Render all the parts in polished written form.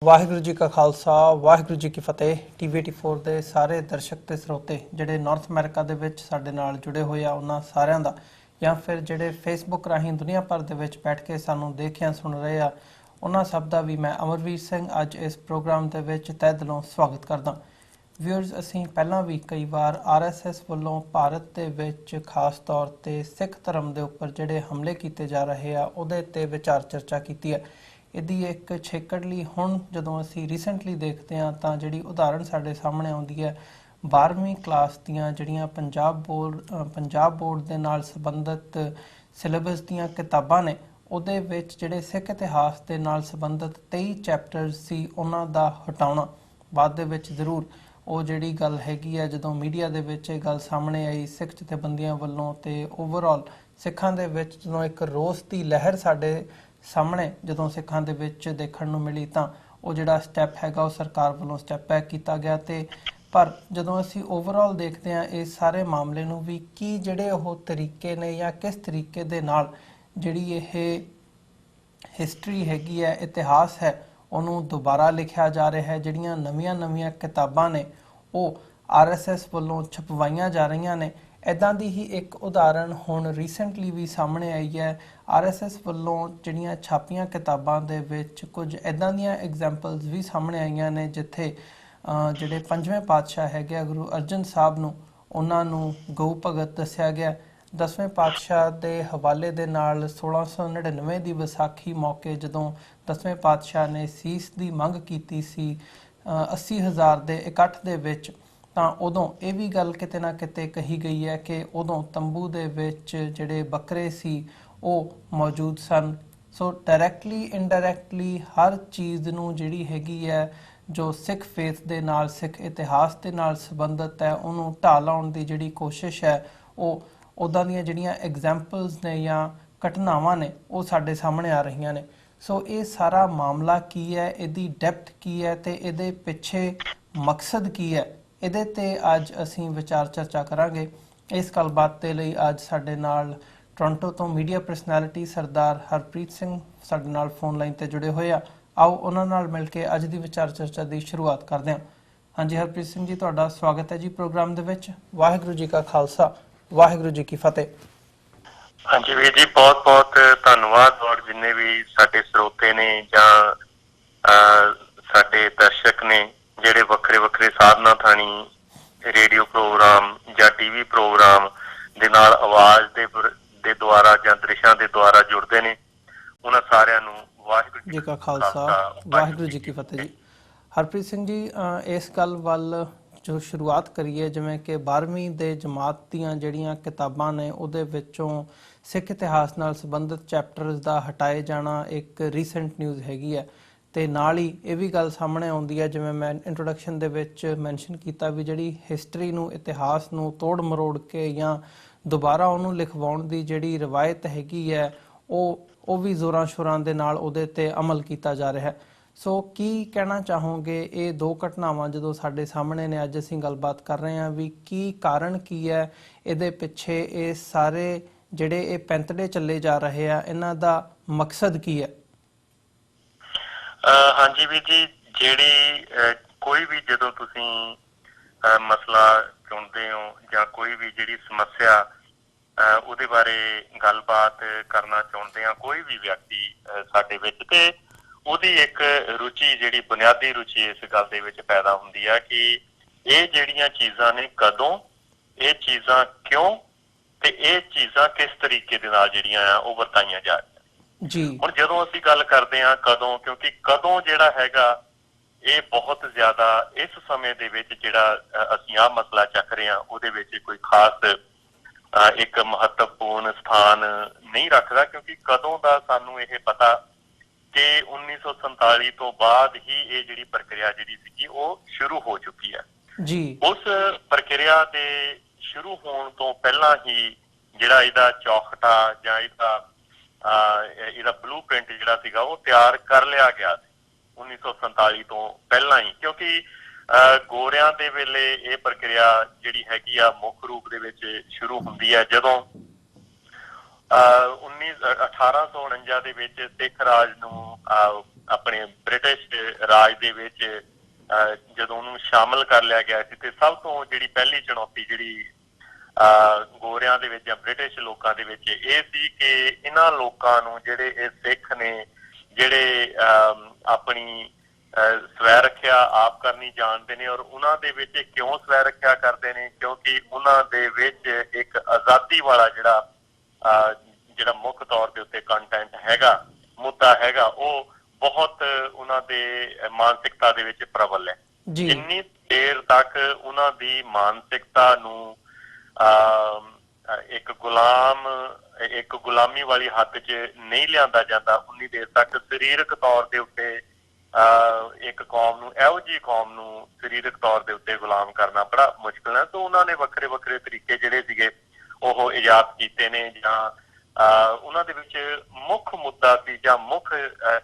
ਵਾਹਿਗੁਰੂ ਜੀ ਕਾ ਖਾਲਸਾ ਵਾਹਿਗੁਰੂ ਜੀ ਕੀ ਫਤਿਹ। TV84 ਦੇ ਸਾਰੇ ਦਰਸ਼ਕ ਤੇ ਸਰੋਤੇ ਜਿਹੜੇ ਨਾਰਥ ਅਮਰੀਕਾ ਦੇ ਵਿੱਚ ਸਾਡੇ ਨਾਲ ਜੁੜੇ ਹੋਏ ਆ ਉਹਨਾਂ ਸਾਰਿਆਂ ਦਾ, ਜਾਂ ਫਿਰ ਜਿਹੜੇ ਫੇਸਬੁੱਕ ਰਾਹੀਂ ਦੁਨੀਆ ਭਰ ਦੇ ਵਿੱਚ ਬੈਠ ਕੇ ਸਾਨੂੰ ਦੇਖਿਆ ਸੁਣ ਰਹੇ ਆ, ਉਹਨਾਂ ਸਭ ਦਾ ਵੀ ਮੈਂ ਅਮਰਵੀਰ ਸਿੰਘ ਅੱਜ ਇਸ ਪ੍ਰੋਗਰਾਮ ਦੇ ਵਿੱਚ ਤਹਿ ਦਿਲੋਂ ਸਵਾਗਤ ਕਰਦਾ। ਵਿਊਅਰਸ, ਅਸੀਂ ਪਹਿਲਾਂ ਵੀ ਕਈ ਵਾਰ RSS ਵੱਲੋਂ ਭਾਰਤ ਦੇ ਵਿੱਚ ਖਾਸ ਤੌਰ ਤੇ ਸਿੱਖ ਧਰਮ ਦੇ ਉੱਪਰ ਜਿਹੜੇ ਹਮਲੇ ਕੀਤੇ ਜਾ ਰਹੇ ਆ ਉਹਦੇ ਤੇ ਵਿਚਾਰ ਚਰਚਾ ਕੀਤੀ ਹੈ। ਇਹਦੀ ਇੱਕ ਛੇਕੜਲੀ ਹੁਣ ਜਦੋਂ ਅਸੀਂ ਰੀਸੈਂਟਲੀ ਦੇਖਦੇ ਹਾਂ ਤਾਂ ਜਿਹੜੀ ਉਦਾਹਰਣ ਸਾਡੇ ਸਾਹਮਣੇ ਆਉਂਦੀ ਹੈ 12ਵੀਂ ਕਲਾਸ ਦੀਆਂ ਜਿਹੜੀਆਂ ਪੰਜਾਬ ਬੋਰਡ ਦੇ ਨਾਲ ਸੰਬੰਧਿਤ ਸਿਲੇਬਸ ਦੀਆਂ ਕਿਤਾਬਾਂ ਨੇ, ਉਹਦੇ ਵਿੱਚ ਜਿਹੜੇ ਸਿੱਖ ਇਤਿਹਾਸ ਦੇ ਨਾਲ ਸੰਬੰਧਿਤ 23 ਚੈਪਟਰਸ ਸੀ ਉਹਨਾਂ ਦਾ ਹਟਾਉਣਾ। ਬਾਅਦ ਦੇ ਵਿੱਚ ਜ਼ਰੂਰ ਉਹ ਜਿਹੜੀ ਗੱਲ ਹੈਗੀ ਹੈ, ਜਦੋਂ ਮੀਡੀਆ ਦੇ ਵਿੱਚ ਇਹ ਗੱਲ ਸਾਹਮਣੇ ਆਈ ਸਿੱਖ ਜਥੇਬੰਦੀਆਂ ਵੱਲੋਂ ਤੇ ਓਵਰਆਲ ਸਿੱਖਾਂ ਦੇ ਵਿੱਚ ਜਦੋਂ ਇੱਕ ਰੋਸ ਦੀ ਲਹਿਰ ਸਾਡੇ ਸਾਹਮਣੇ ਜਦੋਂ ਸਿੱਖਾਂ ਦੇ ਵਿੱਚ ਦੇਖਣ ਨੂੰ ਮਿਲੀ ਤਾਂ ਉਹ ਜਿਹੜਾ ਸਟੈਪ ਹੈਗਾ ਉਹ ਸਰਕਾਰ ਵੱਲੋਂ ਸਟੈਪ ਬੈਕ ਕੀਤਾ ਗਿਆ। ਤੇ ਪਰ ਜਦੋਂ ਅਸੀਂ ਓਵਰਆਲ ਦੇਖਦੇ ਹਾਂ ਇਸ ਸਾਰੇ ਮਾਮਲੇ ਨੂੰ ਵੀ ਕੀ ਜਿਹੜੇ ਉਹ ਤਰੀਕੇ ਨੇ ਜਾਂ ਕਿਸ ਤਰੀਕੇ ਦੇ ਨਾਲ ਜਿਹੜੀ ਇਹ ਹਿਸਟਰੀ ਹੈਗੀ ਹੈ, ਇਤਿਹਾਸ ਹੈ, ਉਹਨੂੰ ਦੁਬਾਰਾ ਲਿਖਿਆ ਜਾ ਰਿਹਾ ਹੈ। ਜਿਹੜੀਆਂ ਨਵੀਆਂ ਕਿਤਾਬਾਂ ਨੇ ਉਹ RSS ਵੱਲੋਂ ਛਪਵਾਈਆਂ ਜਾ ਰਹੀਆਂ ਨੇ। ਇੱਦਾਂ ਦੀ ਹੀ ਇੱਕ ਉਦਾਹਰਣ ਹੁਣ ਰੀਸੈਂਟਲੀ ਵੀ ਸਾਹਮਣੇ ਆਈ ਹੈ। RSS ਵੱਲੋਂ ਜਿਹੜੀਆਂ ਛਾਪੀਆਂ ਕਿਤਾਬਾਂ ਦੇ ਵਿੱਚ ਕੁਝ ਇੱਦਾਂ ਦੀਆਂ ਐਗਜ਼ਾਮਪਲਸ ਵੀ ਸਾਹਮਣੇ ਆਈਆਂ ਨੇ ਜਿੱਥੇ ਜਿਹੜੇ 5ਵੇਂ ਪਾਤਸ਼ਾਹ ਹੈਗੇ ਗੁਰੂ ਅਰਜਨ ਸਾਹਿਬ ਨੂੰ ਉਹਨਾਂ ਨੂੰ ਗਊ ਭਗਤ ਦੱਸਿਆ ਗਿਆ। 10ਵੇਂ ਪਾਤਸ਼ਾਹ ਦੇ ਹਵਾਲੇ ਦੇ ਨਾਲ 1699 ਦੀ ਵਿਸਾਖੀ ਮੌਕੇ ਜਦੋਂ 10ਵੇਂ ਪਾਤਸ਼ਾਹ ਨੇ ਸੀਸ ਦੀ ਮੰਗ ਕੀਤੀ ਸੀ 80,000 ਦੇ ਇਕੱਠ ਦੇ ਵਿੱਚ, ਤਾਂ ਉਦੋਂ ਇਹ ਵੀ ਗੱਲ ਕਿਤੇ ਨਾ ਕਿਤੇ ਕਹੀ ਗਈ ਹੈ ਕਿ ਉਦੋਂ ਤੰਬੂ ਦੇ ਵਿੱਚ ਜਿਹੜੇ ਬੱਕਰੇ ਸੀ ਉਹ ਮੌਜੂਦ ਸਨ। ਸੋ ਡਾਇਰੈਕਟਲੀ ਇਨਡਾਇਰੈਕਟਲੀ ਹਰ ਚੀਜ਼ ਨੂੰ ਜਿਹੜੀ ਹੈਗੀ ਹੈ ਜੋ ਸਿੱਖ ਫੇਥ ਦੇ ਨਾਲ ਸਿੱਖ ਇਤਿਹਾਸ ਦੇ ਨਾਲ ਸੰਬੰਧਿਤ ਹੈ ਉਹਨੂੰ ਢਾਹ ਲਾਉਣ ਦੀ ਜਿਹੜੀ ਕੋਸ਼ਿਸ਼ ਹੈ ਉਹ ਉੱਦਾਂ ਦੀਆਂ ਜਿਹੜੀਆਂ ਐਗਜ਼ਾਮਪਲਸ ਨੇ ਜਾਂ ਘਟਨਾਵਾਂ ਨੇ ਉਹ ਸਾਡੇ ਸਾਹਮਣੇ ਆ ਰਹੀਆਂ ਨੇ। ਸੋ ਇਹ ਸਾਰਾ ਮਾਮਲਾ ਕੀ ਹੈ, ਇਹਦੀ ਡੈਪਥ ਕੀ ਹੈ ਤੇ ਇਹਦੇ ਪਿੱਛੇ ਮਕਸਦ ਕੀ ਹੈ, ਇਹਦੇ ਤੇ ਅੱਜ ਅਸੀਂ ਵਿਚਾਰ ਚਰਚਾ ਕਰਾਂਗੇ। ਇਸ ਗੱਲਬਾਤ ਦੇ ਲਈ ਅੱਜ ਸਾਡੇ ਨਾਲ ਟੋਰਾਂਟੋ ਤੋਂ ਮੀਡੀਆ ਪਰਸਨੈਲਿਟੀ ਸਰਦਾਰ ਹਰਪ੍ਰੀਤ ਸਿੰਘ ਸਾਡੇ ਨਾਲ ਫੋਨ ਲਾਈਨ ਤੇ ਜੁੜੇ ਹੋਏ ਆ। ਆਓ ਉਹਨਾਂ ਨਾਲ ਮਿਲ ਕੇ ਅੱਜ ਦੀ ਵਿਚਾਰ ਚਰਚਾ ਦੀ ਸ਼ੁਰੂਆਤ ਕਰਦੇ ਹਾਂ। ਹਾਂਜੀ ਹਰਪ੍ਰੀਤ ਸਿੰਘ ਜੀ, ਤੁਹਾਡਾ ਸਵਾਗਤ ਹੈ ਜੀ ਪ੍ਰੋਗਰਾਮ ਦੇ ਵਿੱਚ। ਵਾਹਿਗੁਰੂ ਜੀ ਕਾ ਖਾਲਸਾ ਵਾਹਿਗੁਰੂ ਜੀ ਕੀ ਫਤਿਹ। ਹਾਂਜੀ ਵੀਰ ਜੀ, ਬਹੁਤ ਬਹੁਤ ਧੰਨਵਾਦ। ਔਰ ਜਿੰਨੇ ਵੀ ਸਾਡੇ ਸਰੋਤੇ ਨੇ ਜਾਂ ਸਾਡੇ ਦਰਸ਼ਕ ਨੇ ਜਿਹੜੇ ਵੱਖਰੇ ਸਾਧਨਾ ਥਾਣੀ ਰੇਡੀਓ ਪ੍ਰੋਗਰਾਮ ਜਾਂ TV ਪ੍ਰੋਗਰਾਮ ਦੇ ਨਾਲ ਆਵਾਜ਼ ਦੇ ਦੁਆਰਾ ਜਾਂ ਦ੍ਰਿਸ਼ਾਂ ਦੇ ਦੁਆਰਾ ਜੁੜਦੇ ਨੇ, ਉਹਨਾਂ ਸਾਰਿਆਂ ਨੂੰ ਵਾਹਿਗੁਰੂ ਜੀ ਕਾ ਖਾਲਸਾ ਵਾਹਿਗੁਰੂ ਜੀ ਕੀ ਫਤਿਹ ਜੀ। ਹਰਪ੍ਰੀਤ ਸਿੰਘ ਜੀ, ਇਸ ਗੱਲ ਵੱਲ ਜੋ ਸ਼ੁਰੂਆਤ ਕਰੀਏ, ਜਿਵੇਂ ਕਿ 12ਵੀਂ ਦੇ ਜਮਾਤ ਦੀਆਂ ਜਿਹੜੀਆਂ ਕਿਤਾਬਾਂ ਨੇ ਉਹਦੇ ਵਿੱਚੋਂ ਸਿੱਖ ਇਤਿਹਾਸ ਨਾਲ ਸੰਬੰਧਿਤ ਚੈਪਟਰਸ ਦਾ ਹਟਾਏ ਜਾਣਾ ਇੱਕ ਰੀਸੈਂਟ ਨਿਊਜ਼ ਹੈਗੀ ਹੈ। ਤੇ ਨਾਲ ਹੀ ਇਹ ਵੀ ਗੱਲ ਸਾਹਮਣੇ ਆਉਂਦੀ ਹੈ, ਜਿਵੇਂ ਮੈਂ ਇੰਟਰੋਡਕਸ਼ਨ ਦੇ ਵਿੱਚ ਮੈਂਸ਼ਨ ਕੀਤਾ, ਵੀ ਜਿਹੜੀ ਹਿਸਟਰੀ ਨੂੰ ਇਤਿਹਾਸ ਨੂੰ ਤੋੜ ਮਰੋੜ ਕੇ ਜਾਂ ਦੁਬਾਰਾ ਉਹਨੂੰ ਲਿਖਵਾਉਣ ਦੀ ਜਿਹੜੀ ਰਵਾਇਤ ਹੈਗੀ ਹੈ ਉਹ ਵੀ ਜ਼ੋਰਾਂ ਸ਼ੋਰਾਂ ਦੇ ਨਾਲ ਉਹਦੇ ਤੇ ਅਮਲ ਕੀਤਾ ਜਾ ਰਿਹਾ ਹੈ। ਸੋ ਕੀ ਕਹਿਣਾ ਚਾਹੋਗੇ, ਇਹ ਦੋ ਘਟਨਾਵਾਂ ਜਦੋਂ ਸਾਡੇ ਸਾਹਮਣੇ ਨੇ ਅੱਜ ਅਸੀਂ ਗੱਲਬਾਤ ਕਰ ਰਹੇ ਹਾਂ, ਵੀ ਕੀ ਕਾਰਨ ਕੀ ਹੈ ਇਹਦੇ ਪਿੱਛੇ, ਇਹ ਸਾਰੇ ਜਿਹੜੇ ਇਹ ਪੈਂਤੜੇ ਚੱਲੇ ਜਾ ਰਹੇ ਆ ਇਹਨਾਂ ਦਾ ਮਕਸਦ ਕੀ ਹੈ? ਹਾਂਜੀ ਵੀਰ ਜੀ, ਜਿਹੜੀ ਕੋਈ ਵੀ ਜਦੋਂ ਤੁਸੀਂ ਮਸਲਾ ਚੁਣਦੇ ਹੋ ਜਾਂ ਕੋਈ ਵੀ ਜਿਹੜੀ ਸਮੱਸਿਆ ਉਹਦੇ ਬਾਰੇ ਗੱਲਬਾਤ ਕਰਨਾ ਚਾਹੁੰਦੇ ਆ ਕੋਈ ਵੀ ਵਿਅਕਤੀ ਸਾਡੇ ਵਿੱਚ, ਤੇ ਉਹਦੀ ਇੱਕ ਰੁਚੀ ਜਿਹੜੀ ਬੁਨਿਆਦੀ ਰੁਚੀ ਇਸ ਗੱਲ ਦੇ ਵਿੱਚ ਪੈਦਾ ਹੁੰਦੀ ਆ ਕਿ ਇਹ ਜਿਹੜੀਆਂ ਚੀਜ਼ਾਂ ਨੇ ਕਦੋਂ, ਇਹ ਚੀਜ਼ਾਂ ਕਿਉਂ, ਤੇ ਇਹ ਚੀਜ਼ਾਂ ਕਿਸ ਤਰੀਕੇ ਦੇ ਨਾਲ ਜਿਹੜੀਆਂ ਆ ਉਹ ਵਰਤਾਈਆਂ ਜਾ ਰਹੀਆਂ ਜੀ। ਹੁਣ ਜਦੋਂ ਅਸੀਂ ਗੱਲ ਕਰਦੇ ਹਾਂ ਕਦੋਂ, ਕਿਉਂਕਿ ਕਦੋਂ ਜਿਹੜਾ ਹੈਗਾ ਇਹ ਬਹੁਤ ਜ਼ਿਆਦਾ ਇਸ ਸਮੇਂ ਦੇ ਵਿੱਚ ਜਿਹੜਾ ਅਸੀਂ ਆਹ ਮਸਲਾ ਚੱਕ ਰਹੇ ਹਾਂ ਉਹਦੇ ਵਿੱਚ ਕੋਈ ਖਾਸ ਇੱਕ ਮਹੱਤਵਪੂਰਨ ਸਥਾਨ ਨਹੀਂ ਰੱਖਦਾ, ਕਿਉਂਕਿ ਕਦੋਂ ਦਾ ਸਾਨੂੰ ਇਹ ਪਤਾ ਕਿ 1947 ਤੋਂ ਬਾਅਦ ਹੀ ਇਹ ਜਿਹੜੀ ਪ੍ਰਕਿਰਿਆ ਜਿਹੜੀ ਸੀਗੀ ਉਹ ਸ਼ੁਰੂ ਹੋ ਚੁੱਕੀ ਹੈ ਜੀ। ਉਸ ਪ੍ਰਕਿਰਿਆ ਦੇ ਸ਼ੁਰੂ ਹੋਣ ਤੋਂ ਪਹਿਲਾਂ ਹੀ ਜਿਹੜਾ ਇਹਦਾ ਚੌਖਟਾ ਜਾਂ ਇਹਦਾ ਬਲੂਪ੍ਰਿੰਟ ਜਿਹੜਾ ਸੀਗਾ ਉਹ ਤਿਆਰ ਕਰ ਲਿਆ ਗਿਆ ਸੀ 1947 ਤੋਂ ਪਹਿਲਾਂ ਹੀ, ਕਿਉਂਕਿ ਗੋਰਿਆਂ ਦੇ ਵੇਲੇ ਇਹ ਪ੍ਰਕਿਰਿਆ ਜਿਹੜੀ ਹੈਗੀ ਆ ਮੁੱਖ ਰੂਪ ਦੇ ਵਿੱਚ ਸ਼ੁਰੂ ਹੁੰਦੀ ਹੈ ਜਦੋਂ 1849 ਦੇ ਵਿੱਚ ਸਿੱਖ ਰਾਜ ਨੂੰ ਆਪਣੇ ਬ੍ਰਿਟਿਸ਼ ਰਾਜ ਦੇ ਵਿੱਚ ਜਦੋਂ ਉਹਨੂੰ ਸ਼ਾਮਲ ਕਰ ਲਿਆ ਗਿਆ ਸੀ, ਤੇ ਸਭ ਤੋਂ ਜਿਹੜੀ ਪਹਿਲੀ ਚੁਣੌਤੀ ਜਿਹੜੀ ਗੋਰਿਆਂ ਦੇ ਵਿੱਚ ਜਾਂ ਬ੍ਰਿਟਿਸ਼ ਲੋਕਾਂ ਦੇ ਵਿੱਚ ਇਹ ਸੀ ਕਿ ਇਹਨਾਂ ਲੋਕਾਂ ਨੂੰ ਜਿਹੜੇ ਇਹ ਸਿੱਖ ਨੇ, ਜਿਹੜੇ ਆਪਣੀ ਸਵੈ ਰੱਖਿਆ ਆਪ ਕਰਨੀ ਜਾਣਦੇ ਨੇ, ਔਰ ਉਹਨਾਂ ਦੇ ਵਿੱਚ ਕਿਉਂ ਸਵੈ ਰੱਖਿਆ ਕਰਦੇ ਨੇ, ਕਿਉਂਕਿ ਉਹਨਾਂ ਦੇ ਵਿੱਚ ਇੱਕ ਆਜ਼ਾਦੀ ਵਾਲਾ ਜਿਹੜਾ ਮੁੱਖ ਤੌਰ ਦੇ ਉੱਤੇ ਕੰਟੈਂਟ ਹੈਗਾ, ਮੁੱਦਾ ਹੈਗਾ, ਉਹ ਬਹੁਤ ਉਹਨਾਂ ਦੇ ਮਾਨਸਿਕਤਾ ਦੇ ਵਿੱਚ ਪ੍ਰਬਲ ਹੈ। ਜਿੰਨੀ ਦੇਰ ਤੱਕ ਉਹਨਾਂ ਦੀ ਮਾਨਸਿਕਤਾ ਨੂੰ ਇੱਕ ਗੁਲਾਮੀ ਵਾਲੀ ਹੱਦ 'ਚ ਨਹੀਂ ਲਿਆਂਦਾ ਜਾਂਦਾ, ਉਨੀ ਦੇਰ ਤੱਕ ਸਰੀਰਕ ਤੌਰ ਦੇ ਉੱਤੇ ਇੱਕ ਕੌਮ ਨੂੰ, ਇਹੋ ਜਿਹੀ ਕੌਮ ਨੂੰ ਸਰੀਰਕ ਤੌਰ ਦੇ ਉੱਤੇ ਗੁਲਾਮ ਕਰਨਾ ਬੜਾ ਮੁਸ਼ਕਿਲ ਹੈ। ਤਾਂ ਉਹਨਾਂ ਨੇ ਵੱਖਰੇ ਵੱਖਰੇ ਤਰੀਕੇ ਜਿਹੜੇ ਸੀਗੇ ਉਹ ਇਜਾਦ ਕੀਤੇ ਨੇ, ਜਾਂ ਉਹਨਾਂ ਦੇ ਵਿੱਚ ਮੁੱਖ ਮੁੱਦਾ ਸੀ ਜਾਂ ਮੁੱਖ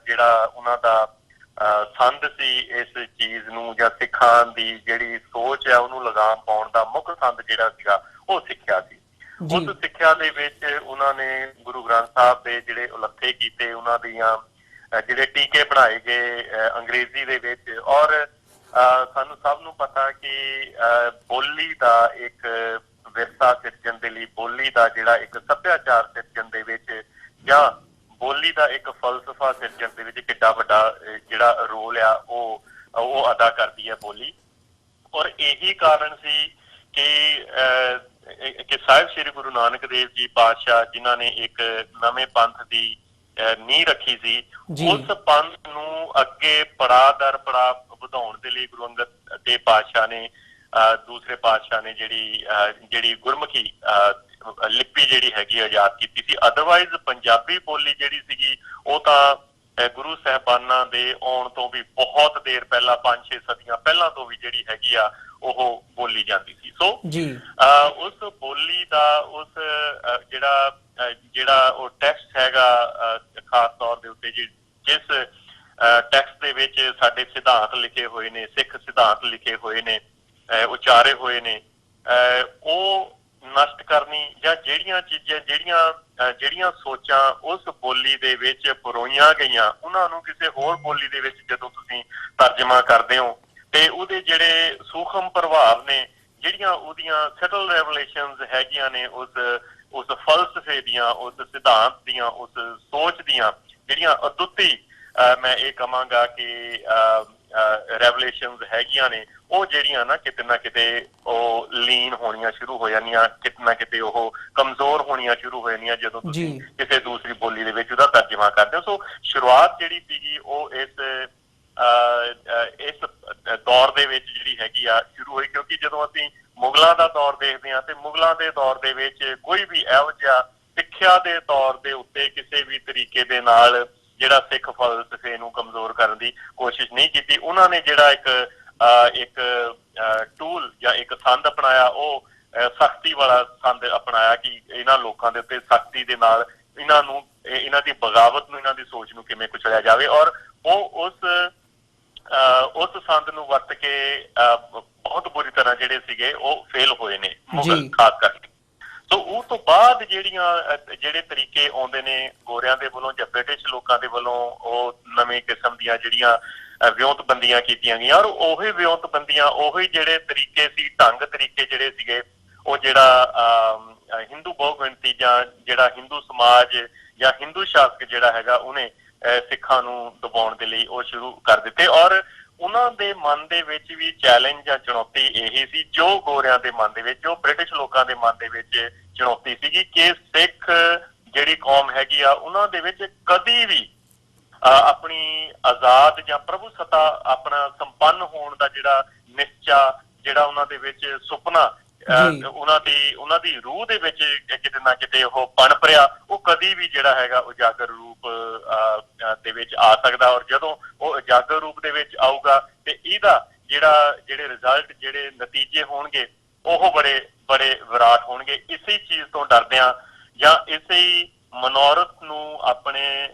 ਜਿਹੜਾ ਉਹਨਾਂ ਦਾ ਸੰਦ ਸੀ ਇਸ ਚੀਜ਼ ਨੂੰ, ਜਾਂ ਸਿੱਖਾਂ ਦੀ ਜਿਹੜੀ ਸੋਚ ਹੈ ਉਹਨੂੰ ਲਗਾਮ ਪਾਉਣ ਦਾ ਮੁੱਖ ਸੰਦ ਜਿਹੜਾ ਸੀਗਾ ਉਹ ਸਿੱਖਿਆ ਸੀ। ਉਸ ਸਿੱਖਿਆ ਦੇ ਵਿੱਚ ਉਹਨਾਂ ਨੇ ਗੁਰੂ ਗ੍ਰੰਥ ਸਾਹਿਬ ਦੇ ਜਿਹੜੇ ਉਲੱਥੇ ਕੀਤੇ, ਉਹਨਾਂ ਦੀਆਂ ਜਿਹੜੇ ਟੀਕੇ ਬਣਾਏ ਗਏ ਅੰਗਰੇਜ਼ੀ ਦੇ ਵਿੱਚ, ਔਰ ਸਾਨੂੰ ਸਭ ਨੂੰ ਪਤਾ ਕਿ ਬੋਲੀ ਦਾ ਇੱਕ ਵਿਰਸਾ ਸਿਰਜਣ ਦੇ ਲਈ, ਬੋਲੀ ਦਾ ਜਿਹੜਾ ਇੱਕ ਸੱਭਿਆਚਾਰ ਸਿਰਜਣ ਦੇ ਵਿੱਚ, ਜਾਂ ਬੋਲੀ ਦਾ ਇੱਕ ਫਲਸਫਾ ਸਿਰਜਣ ਦੇ ਵਿੱਚ ਕਿੱਡਾ ਵੱਡਾ ਜਿਹੜਾ ਰੋਲ ਆ ਉਹ ਅਦਾ ਕਰਦੀ ਹੈ ਬੋਲੀ। ਔਰ ਇਹੀ ਕਾਰਨ ਸੀ ਕਿ ਸਾਹਿਬ ਸ੍ਰੀ ਗੁਰੂ ਨਾਨਕ ਦੇਵ ਜੀ ਪਾਤਸ਼ਾਹ, ਜਿਨ੍ਹਾਂ ਨੇ ਇੱਕ ਨਵੇਂ ਪੰਥ ਦੀ ਨੀਂਹ ਰੱਖੀ ਸੀ, ਉਸ ਪੰਥ ਨੂੰ ਅੱਗੇ ਪੜਾਅ ਦਰ ਪੜਾਅ ਵਧਾਉਣ ਦੇ ਲਈ ਗੁਰੂ ਅੰਗਦ ਦੇਵ ਪਾਤਸ਼ਾਹ ਨੇ, ਦੂਸਰੇ ਪਾਤਸ਼ਾਹ ਨੇ ਜਿਹੜੀ ਗੁਰਮੁਖੀ ਲਿਪੀ ਜਿਹੜੀ ਹੈਗੀ ਆਜ਼ਾਦ ਕੀਤੀ ਸੀ। ਅਦਰਵਾਈਜ਼ ਪੰਜਾਬੀ ਬੋਲੀ ਜਿਹੜੀ ਸੀਗੀ ਉਹ ਤਾਂ ਗੁਰੂ ਸਾਹਿਬਾਨਾਂ ਦੇ ਆਉਣ ਤੋਂ ਵੀ ਬਹੁਤ ਦੇਰ ਪਹਿਲਾਂ, 5-6 ਸਦੀਆਂ ਪਹਿਲਾਂ ਤੋਂ ਵੀ ਜਿਹੜੀ ਹੈਗੀ ਆ ਉਹ ਬੋਲੀ ਜਾਂਦੀ ਸੀ। ਸੋ ਉਸ ਬੋਲੀ ਦਾ ਉਸ ਜਿਹੜਾ ਉਹ ਟੈਕਸਟ ਹੈਗਾ, ਖਾਸ ਤੌਰ ਦੇ ਉੱਤੇ ਜਿਸ ਟੈਕਸਟ ਦੇ ਵਿੱਚ ਸਾਡੇ ਸਿਧਾਂਤ ਲਿਖੇ ਹੋਏ ਨੇ, ਸਿੱਖ ਸਿਧਾਂਤ ਲਿਖੇ ਹੋਏ ਨੇ, ਉਚਾਰੇ ਹੋਏ ਨੇ, ਉਹ ਨਸ਼ਟ ਕਰਨੀ, ਜਾਂ ਜਿਹੜੀਆਂ ਚੀਜ਼ਾਂ ਜਿਹੜੀਆਂ ਸੋਚਾਂ ਉਸ ਬੋਲੀ ਦੇ ਵਿੱਚ ਪਰੋਈਆਂ ਗਈਆਂ, ਉਹਨਾਂ ਨੂੰ ਕਿਸੇ ਹੋਰ ਬੋਲੀ ਦੇ ਵਿੱਚ ਜਦੋਂ ਤੁਸੀਂ ਤਰਜਮਾ ਕਰਦੇ ਹੋ ਤੇ ਉਹਦੇ ਜਿਹੜੇ ਸੂਖਮ ਪ੍ਰਭਾਵ ਨੇ, ਜਿਹੜੀਆਂ ਉਹਦੀਆਂ ਸਟਲ ਰੈਵਲੇਸ਼ਨਸ ਹੈਗੀਆਂ ਨੇ, ਉਸ ਫਲਸਫੇ ਦੀਆਂ, ਉਸ ਸਿਧਾਂਤ ਦੀਆਂ, ਉਸ ਸੋਚ ਦੀਆਂ ਜਿਹੜੀਆਂ ਅਦੁੱਤੀ ਮੈਂ ਇਹ ਕਹਾਂਗਾ ਕਿ ਰੈਵਲੇਸ਼ਨਸ ਹੈਗੀਆਂ ਨੇ, ਉਹ ਜਿਹੜੀਆਂ ਨਾ ਕਿਤੇ ਉਹ ਲੀਨ ਹੋਣੀਆਂ ਸ਼ੁਰੂ ਹੋ ਜਾਂਦੀਆਂ, ਕਿਤੇ ਨਾ ਕਿਤੇ ਉਹ ਕਮਜ਼ੋਰ ਹੋਣੀਆਂ ਸ਼ੁਰੂ ਹੋ ਜਾਂਦੀਆਂ ਜਦੋਂ ਤੁਸੀਂ ਕਿਸੇ ਦੂਸਰੀ ਬੋਲੀ ਦੇ ਵਿੱਚ ਉਹਦਾ ਤਰਜਮਾ ਕਰਦੇ ਹੋ। ਸੋ ਸ਼ੁਰੂਆਤ ਜਿਹੜੀ ਸੀਗੀ ਉਹ ਇਸ ਦੌਰ ਦੇ ਵਿੱਚ ਜਿਹੜੀ ਹੈਗੀ ਆ ਸ਼ੁਰੂ ਹੋਈ, ਕਿਉਂਕਿ ਜਦੋਂ ਅਸੀਂ ਮੁਗਲਾਂ ਦਾ ਦੌਰ ਦੇਖਦੇ ਹਾਂ ਤੇ ਮੁਗਲਾਂ ਦੇ ਦੌਰ ਦੇ ਵਿੱਚ ਕੋਈ ਵੀ ਇਹੋ ਜਿਹਾ ਸਿੱਖਿਆ ਦੇ ਤੌਰ ਦੇ ਉੱਤੇ ਕਿਸੇ ਵੀ ਤਰੀਕੇ ਦੇ ਨਾਲ ਜਿਹੜਾ ਸਿੱਖ ਫਲਸਫੇ ਨੂੰ ਕਮਜ਼ੋਰ ਕਰਨ ਦੀ ਕੋਸ਼ਿਸ਼ ਨਹੀਂ ਕੀਤੀ। ਉਹਨਾਂ ਨੇ ਜਿਹੜਾ ਇੱਕ ਟੂਲ ਜਾਂ ਇੱਕ ਸੰਦ ਅਪਣਾਇਆ, ਉਹ ਸਖਤੀ ਵਾਲਾ ਸੰਦ ਅਪਣਾਇਆ ਕਿ ਇਹਨਾਂ ਲੋਕਾਂ ਦੇ ਉੱਤੇ ਸਖਤੀ ਦੇ ਨਾਲ ਇਹਨਾਂ ਦੀ ਬਗਾਵਤ ਨੂੰ, ਇਹਨਾਂ ਦੀ ਸੋਚ ਨੂੰ ਕਿਵੇਂ ਕੁਚਲਿਆ ਜਾਵੇ। ਔਰ ਉਹ ਉਸ ਸੰਦ ਨੂੰ ਵਰਤ ਕੇ ਬਹੁਤ ਬੁਰੀ ਤਰ੍ਹਾਂ ਜਿਹੜੇ ਸੀਗੇ ਉਹ ਫੇਲ ਹੋਏ ਨੇ ਮੁਗਲ ਖਾਸ ਕਰਕੇ। ਸੋ ਉਹ ਤੋਂ ਬਾਅਦ ਜਿਹੜੇ ਤਰੀਕੇ ਆਉਂਦੇ ਨੇ ਗੋਰਿਆਂ ਦੇ ਵੱਲੋਂ ਜਾਂ ਬ੍ਰਿਟਿਸ਼ ਲੋਕਾਂ ਦੇ ਵੱਲੋਂ, ਉਹ ਨਵੇਂ ਕਿਸਮ ਦੀਆਂ ਜਿਹੜੀਆਂ ਵਿਉਂਤਬੰਦੀਆਂ ਕੀਤੀਆਂ ਗਈਆਂ, ਔਰ ਉਹੀ ਵਿਉਂਤਬੰਦੀਆਂ, ਉਹੀ ਜਿਹੜੇ ਤਰੀਕੇ ਸੀ, ਢੰਗ ਤਰੀਕੇ ਜਿਹੜੇ ਸੀਗੇ, ਉਹ ਜਿਹੜਾ ਹਿੰਦੂ ਬਹੁਗਿਣਤੀ ਜਾਂ ਜਿਹੜਾ ਹਿੰਦੂ ਸਮਾਜ ਜਾਂ ਹਿੰਦੂ ਸ਼ਾਸਕ ਜਿਹੜਾ ਹੈਗਾ ਉਹਨੇ ਸਿੱਖਾਂ ਨੂੰ ਦਬਾਉਣ ਦੇ ਲਈ ਉਹ ਸ਼ੁਰੂ ਕਰ ਦਿੱਤੇ। ਔਰ ਉਹਨਾਂ ਦੇ ਮਨ ਦੇ ਵਿੱਚ ਵੀ ਚੈਲੰਜ ਜਾਂ ਚੁਣੌਤੀ ਇਹੀ ਸੀ ਜੋ ਗੋਰਿਆਂ ਦੇ ਮਨ ਦੇ ਵਿੱਚ, ਜੋ ਬ੍ਰਿਟਿਸ਼ ਲੋਕਾਂ ਦੇ ਮਨ ਦੇ ਵਿੱਚ ਚੁਣੌਤੀ ਸੀਗੀ ਕਿ ਸਿੱਖ ਜਿਹੜੀ ਕੌਮ ਹੈਗੀ ਆ ਉਹਨਾਂ ਦੇ ਵਿੱਚ ਕਦੀ ਵੀ ਆਪਣੀ ਆਜ਼ਾਦ ਜਾਂ ਪ੍ਰਭੂ ਸੱਤਾ, ਆਪਣਾ ਸੰਪੰਨ ਹੋਣ ਦਾ ਜਿਹੜਾ ਨਿਸ਼ਚਾ, ਜਿਹੜਾ ਉਹਨਾਂ ਦੇ ਵਿੱਚ ਸੁਪਨਾ ਉਹਨਾਂ ਦੀ ਰੂਹ ਦੇ ਵਿੱਚ ਕਿਤੇ ਨਾ ਕਿਤੇ ਉਹ ਪਣਪ ਰਿਹਾ, ਉਹ ਕਦੀ ਵੀ ਜਿਹੜਾ ਹੈਗਾ ਉਜਾਗਰ ਰੂਪ ਦੇ ਵਿੱਚ ਆ ਸਕਦਾ। ਔਰ ਜਦੋਂ ਉਹ ਉਜਾਗਰ ਰੂਪ ਦੇ ਵਿੱਚ ਆਊਗਾ ਤੇ ਇਹਦਾ ਜਿਹੜੇ ਰਿਜ਼ਲਟ, ਜਿਹੜੇ ਨਤੀਜੇ ਹੋਣਗੇ ਉਹ ਬੜੇ ਵਿਰਾਟ ਹੋਣਗੇ। ਇਸੇ ਚੀਜ਼ ਤੋਂ ਡਰਦਿਆਂ ਜਾਂ ਇਸੇ ਮਨੋਰਥ ਨੂੰ ਆਪਣੇ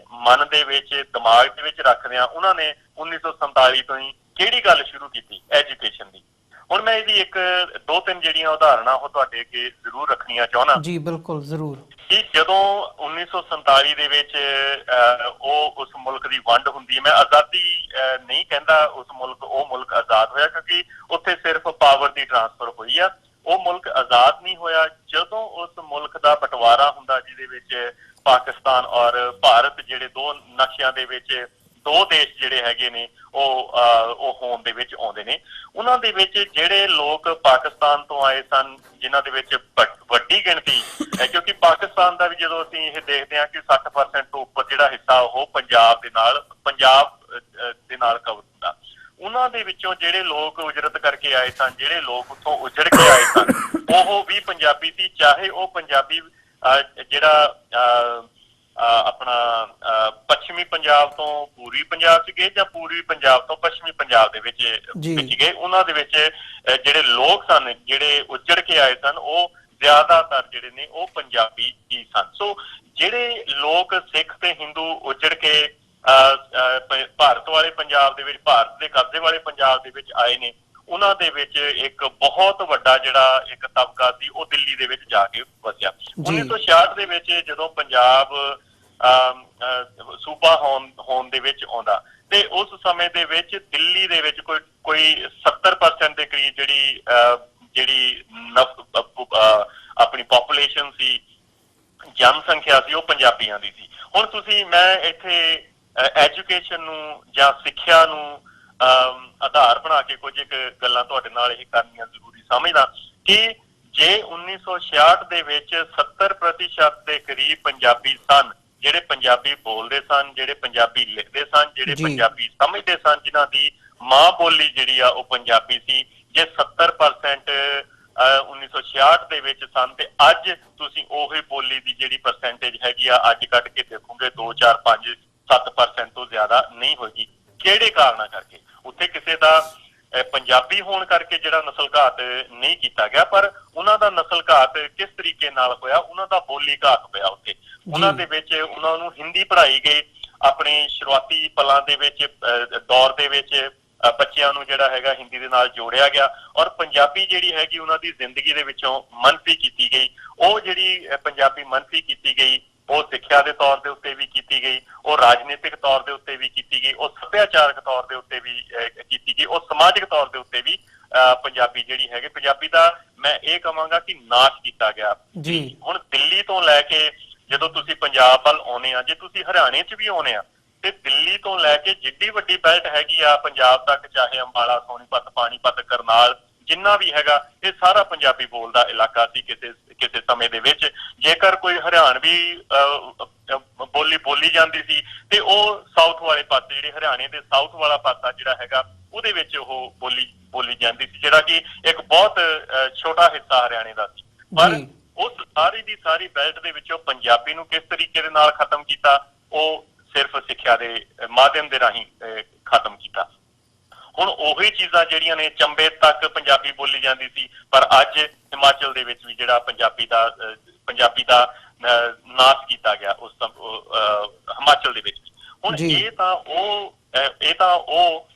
ਮਨ ਦੇ ਵਿੱਚ, ਦਿਮਾਗ ਦੇ ਵਿੱਚ ਰੱਖਦਿਆਂ ਉਹਨਾਂ ਨੇ 1947 ਤੋਂ ਹੀ ਕਿਹੜੀ ਗੱਲ ਸ਼ੁਰੂ ਕੀਤੀ, ਐਜੂਕੇਸ਼ਨ ਦੀ। ਹੁਣ ਮੈਂ ਇਹਦੀ 2-3 ਜਿਹੜੀਆਂ ਉਦਾਹਰਨਾਂ ਉਹ ਤੁਹਾਡੇ ਅੱਗੇ ਜ਼ਰੂਰ ਰੱਖਣੀਆਂ ਚਾਹੁੰਦਾ। ਜੀ ਬਿਲਕੁਲ, ਜ਼ਰੂਰ। ਕਿ ਜਦੋਂ 1947 ਦੇ ਵਿੱਚ ਉਹ ਉਸ ਮੁਲਕ ਦੀ ਵੰਡ ਹੁੰਦੀ ਹੈ, ਮੈਂ ਆਜ਼ਾਦੀ ਨਹੀਂ ਕਹਿੰਦਾ ਉਸ ਮੁਲਕ ਉਹ ਮੁਲਕ ਆਜ਼ਾਦ ਹੋਇਆ, ਕਿਉਂਕਿ ਉੱਥੇ ਸਿਰਫ ਪਾਵਰ ਦੀ ਟਰਾਂਸਫਰ ਹੋਈ ਆ, ਉਹ ਮੁਲਕ ਆਜ਼ਾਦ ਨਹੀਂ ਹੋਇਆ। ਜਦੋਂ ਉਸ ਮੁਲਕ ਦਾ ਬਟਵਾਰਾ ਹੁੰਦਾ ਜਿਹਦੇ ਵਿੱਚ ਪਾਕਿਸਤਾਨ ਔਰ ਭਾਰਤ ਜਿਹੜੇ ਦੋ ਨਕਸ਼ਿਆਂ ਦੇ ਵਿੱਚ ਦੋ ਦੇਸ਼ ਜਿਹੜੇ ਹੈਗੇ ਨੇ ਉਹ ਹੋਂਦ ਦੇ ਵਿੱਚ ਆਉਂਦੇ ਨੇ, ਉਹਨਾਂ ਦੇ ਵਿੱਚ ਜਿਹੜੇ ਲੋਕ ਪਾਕਿਸਤਾਨ ਤੋਂ ਆਏ ਸਨ, ਜਿਨ੍ਹਾਂ ਦੇ ਵਿੱਚ ਵੱਡੀ ਗਿਣਤੀ, ਕਿਉਂਕਿ ਪਾਕਿਸਤਾਨ ਦਾ ਵੀ ਜਦੋਂ ਅਸੀਂ ਇਹ ਦੇਖਦੇ ਹਾਂ ਕਿ 60% ਤੋਂ ਉੱਪਰ ਜਿਹੜਾ ਹਿੱਸਾ ਉਹ ਪੰਜਾਬ ਦੇ ਨਾਲ ਕਵਰ ਹੁੰਦਾ, ਉਹਨਾਂ ਦੇ ਵਿੱਚੋਂ ਜਿਹੜੇ ਲੋਕ ਉਜਰਤ ਕਰਕੇ ਆਏ ਸਨ, ਜਿਹੜੇ ਲੋਕ ਉੱਥੋਂ ਉਜੜ ਕੇ ਆਏ ਸਨ, ਉਹ ਵੀ ਪੰਜਾਬੀ ਸੀ, ਚਾਹੇ ਉਹ ਪੰਜਾਬੀ ਜਿਹੜਾ ਆਪਣਾ ਪੱਛਮੀ ਪੰਜਾਬ ਤੋਂ ਪੂਰਬੀ ਪੰਜਾਬ ਚ ਗਏ ਜਾਂ ਪੂਰਬੀ ਪੰਜਾਬ ਤੋਂ ਪੱਛਮੀ ਪੰਜਾਬ ਦੇ ਵਿੱਚ ਗਏ, ਉਹਨਾਂ ਦੇ ਵਿੱਚ ਜਿਹੜੇ ਲੋਕ ਸਨ, ਜਿਹੜੇ ਉਜੜ ਕੇ ਆਏ ਸਨ, ਉਹ ਜ਼ਿਆਦਾਤਰ ਜਿਹੜੇ ਨੇ ਉਹ ਪੰਜਾਬੀ ਹੀ ਸਨ। ਸੋ ਜਿਹੜੇ ਲੋਕ ਸਿੱਖ ਤੇ ਹਿੰਦੂ ਉਜੜ ਕੇ ਭਾਰਤ ਵਾਲੇ ਪੰਜਾਬ ਦੇ ਵਿੱਚ, ਭਾਰਤ ਦੇ ਕਬਜ਼ੇ ਵਾਲੇ ਪੰਜਾਬ ਦੇ ਵਿੱਚ ਆਏ ਨੇ, ਉਹਨਾਂ ਦੇ ਵਿੱਚ ਇੱਕ ਬਹੁਤ ਵੱਡਾ ਜਿਹੜਾ ਇੱਕ ਤਬਕਾ ਸੀ ਉਹ ਦਿੱਲੀ ਦੇ ਵਿੱਚ ਜਾ ਕੇ ਵਸਿਆ। 1966 ਦੇ ਵਿੱਚ ਜਦੋਂ ਪੰਜਾਬ ਸੂਬਾ ਹੋਣ ਦੇ ਵਿੱਚ ਆਉਂਦਾ ਤੇ ਉਸ ਸਮੇਂ ਦੇ ਵਿੱਚ ਦਿੱਲੀ ਦੇ ਵਿੱਚ ਕੋਈ 70% ਦੇ ਕਰੀਬ ਜਿਹੜੀ ਆਪਣੀ ਪੋਪੂਲੇਸ਼ਨ ਸੀ, ਜਨਸੰਖਿਆ ਸੀ, ਉਹ ਪੰਜਾਬੀਆਂ ਦੀ ਸੀ। ਹੁਣ ਤੁਸੀਂ, ਮੈਂ ਇੱਥੇ ਐਜੂਕੇਸ਼ਨ ਨੂੰ ਜਾਂ ਸਿੱਖਿਆ ਨੂੰ ਆਧਾਰ ਬਣਾ ਕੇ ਕੁਝ ਇੱਕ ਗੱਲਾਂ ਤੁਹਾਡੇ ਨਾਲ ਇਹ ਕਰਨੀਆਂ ਜ਼ਰੂਰੀ ਸਮਝਦਾ ਕਿ ਜੇ 1966 ਦੇ ਵਿੱਚ 70% ਦੇ ਕਰੀਬ ਪੰਜਾਬੀ ਸਨ, ਜਿਹੜੇ ਪੰਜਾਬੀ ਬੋਲਦੇ ਸਨ, ਜਿਹੜੇ ਪੰਜਾਬੀ ਲਿਖਦੇ ਸਨ, ਜਿਹੜੇ ਪੰਜਾਬੀ ਸਮਝਦੇ ਸਨ, ਜਿਨ੍ਹਾਂ ਦੀ ਮਾਂ ਬੋਲੀ ਜਿਹੜੀ ਆ ਉਹ ਪੰਜਾਬੀ ਸੀ, ਜੇ 70% 1966 ਦੇ ਵਿੱਚ ਸਨ, ਤੇ ਅੱਜ ਤੁਸੀਂ ਉਹੀ ਬੋਲੀ ਦੀ ਜਿਹੜੀ ਪਰਸੈਂਟੇਜ ਹੈਗੀ ਆ ਅੱਜ ਕੱਢ ਕੇ ਦੇਖੋਗੇ 2, 4, 5, 7% ਤੋਂ ਜ਼ਿਆਦਾ ਨਹੀਂ ਹੋਏਗੀ। ਕਿਹੜੇ ਕਾਰਨਾਂ ਕਰਕੇ? ਉੱਥੇ ਕਿਸੇ ਦਾ ਪੰਜਾਬੀ ਹੋਣ ਕਰਕੇ ਜਿਹੜਾ ਨਸਲ ਘਾਤ ਨਹੀਂ ਕੀਤਾ ਗਿਆ, ਪਰ ਉਹਨਾਂ ਦਾ ਨਸਲ ਘਾਤ ਕਿਸ ਤਰੀਕੇ ਨਾਲ ਹੋਇਆ? ਉਹਨਾਂ ਦਾ ਬੋਲੀ ਘਾਤ ਹੋਇਆ ਉੱਥੇ। ਉਹਨਾਂ ਦੇ ਵਿੱਚ ਉਹਨਾਂ ਨੂੰ ਹਿੰਦੀ ਪੜ੍ਹਾਈ ਗਈ, ਆਪਣੇ ਸ਼ੁਰੂਆਤੀ ਪਲਾਂ ਦੇ ਵਿੱਚ ਦੌਰ ਦੇ ਵਿੱਚ ਬੱਚਿਆਂ ਨੂੰ ਜਿਹੜਾ ਹੈਗਾ ਹਿੰਦੀ ਦੇ ਨਾਲ ਜੋੜਿਆ ਗਿਆ, ਔਰ ਪੰਜਾਬੀ ਜਿਹੜੀ ਹੈਗੀ ਉਹਨਾਂ ਦੀ ਜ਼ਿੰਦਗੀ ਦੇ ਵਿੱਚੋਂ ਮੰਨਫੀ ਕੀਤੀ ਗਈ। ਉਹ ਜਿਹੜੀ ਪੰਜਾਬੀ ਮੰਨਫੀ ਕੀਤੀ ਗਈ, ਉਹ ਸਿੱਖਿਆ ਦੇ ਤੌਰ ਦੇ ਉੱਤੇ ਵੀ ਕੀਤੀ ਗਈ, ਉਹ ਰਾਜਨੀਤਿਕ ਤੌਰ ਦੇ ਉੱਤੇ ਵੀ ਕੀਤੀ ਗਈ, ਉਹ ਸੱਭਿਆਚਾਰਕ ਤੌਰ ਦੇ ਉੱਤੇ ਵੀ ਕੀਤੀ ਗਈ, ਉਹ ਸਮਾਜਿਕ ਤੌਰ ਦੇ ਉੱਤੇ ਵੀ ਪੰਜਾਬੀ ਜਿਹੜੀ ਹੈਗੀ, ਪੰਜਾਬੀ ਦਾ ਮੈਂ ਇਹ ਕਹਾਂਗਾ ਕਿ ਨਾਸ਼ ਕੀਤਾ ਗਿਆ ਜੀ। ਹੁਣ ਦਿੱਲੀ ਤੋਂ ਲੈ ਕੇ ਜਦੋਂ ਤੁਸੀਂ ਪੰਜਾਬ ਵੱਲ ਆਉਣੇ ਆ, ਜੇ ਤੁਸੀਂ ਹਰਿਆਣੇ 'ਚ ਵੀ ਆਉਣੇ ਆ, ਤੇ ਦਿੱਲੀ ਤੋਂ ਲੈ ਕੇ ਜਿੱਡੀ ਵੱਡੀ ਬੈਲਟ ਹੈਗੀ ਆ ਪੰਜਾਬ ਤੱਕ, ਚਾਹੇ ਅੰਬਾਲਾ, ਸੋਨੀਪਤ, ਪਾਣੀਪਤ, ਕਰਨਾਲ, ਜਿੰਨਾ ਵੀ ਹੈਗਾ, ਇਹ ਸਾਰਾ ਪੰਜਾਬੀ ਬੋਲਦਾ ਇਲਾਕਾ ਸੀ ਕਿਸੇ ਸਮੇਂ ਦੇ ਵਿੱਚ। ਜੇਕਰ ਕੋਈ ਹਰਿਆਣਵੀ ਬੋਲੀ ਜਾਂਦੀ ਸੀ ਤੇ ਉਹ ਸਾਊਥ ਵਾਲੇ ਪਾਸੇ, ਜਿਹੜੇ ਹਰਿਆਣੇ ਦੇ ਸਾਊਥ ਵਾਲਾ ਪਾਸਾ ਜਿਹੜਾ ਹੈਗਾ, ਉਹਦੇ ਵਿੱਚ ਉਹ ਬੋਲੀ ਜਾਂਦੀ ਸੀ, ਜਿਹੜਾ ਕਿ ਇੱਕ ਬਹੁਤ ਛੋਟਾ ਹਿੱਸਾ ਹਰਿਆਣੇ ਦਾ ਸੀ। ਪਰ ਉਸ ਸਾਰੀ ਦੀ ਸਾਰੀ ਬੈਲਟ ਦੇ ਵਿੱਚੋਂ ਪੰਜਾਬੀ ਨੂੰ ਕਿਸ ਤਰੀਕੇ ਦੇ ਨਾਲ ਖਤਮ ਕੀਤਾ? ਉਹ ਸਿਰਫ ਸਿੱਖਿਆ ਦੇ ਮਾਧਿਅਮ ਦੇ ਰਾਹੀਂ ਖਤਮ ਕੀਤਾ। ਹੁਣ ਉਹੀ ਚੀਜ਼ਾਂ ਜਿਹੜੀਆਂ ਨੇ, ਚੰਬੇ ਤੱਕ ਪੰਜਾਬੀ ਬੋਲੀ ਜਾਂਦੀ ਸੀ, ਪਰ ਅੱਜ ਹਿਮਾਚਲ ਦੇ ਵਿੱਚ ਵੀ ਜਿਹੜਾ ਪੰਜਾਬੀ ਦਾ ਨਾਸ਼ ਕੀਤਾ ਗਿਆ ਉਸ ਹਿਮਾਚਲ ਦੇ ਵਿੱਚ। ਹੁਣ ਇਹ ਤਾਂ ਉਹ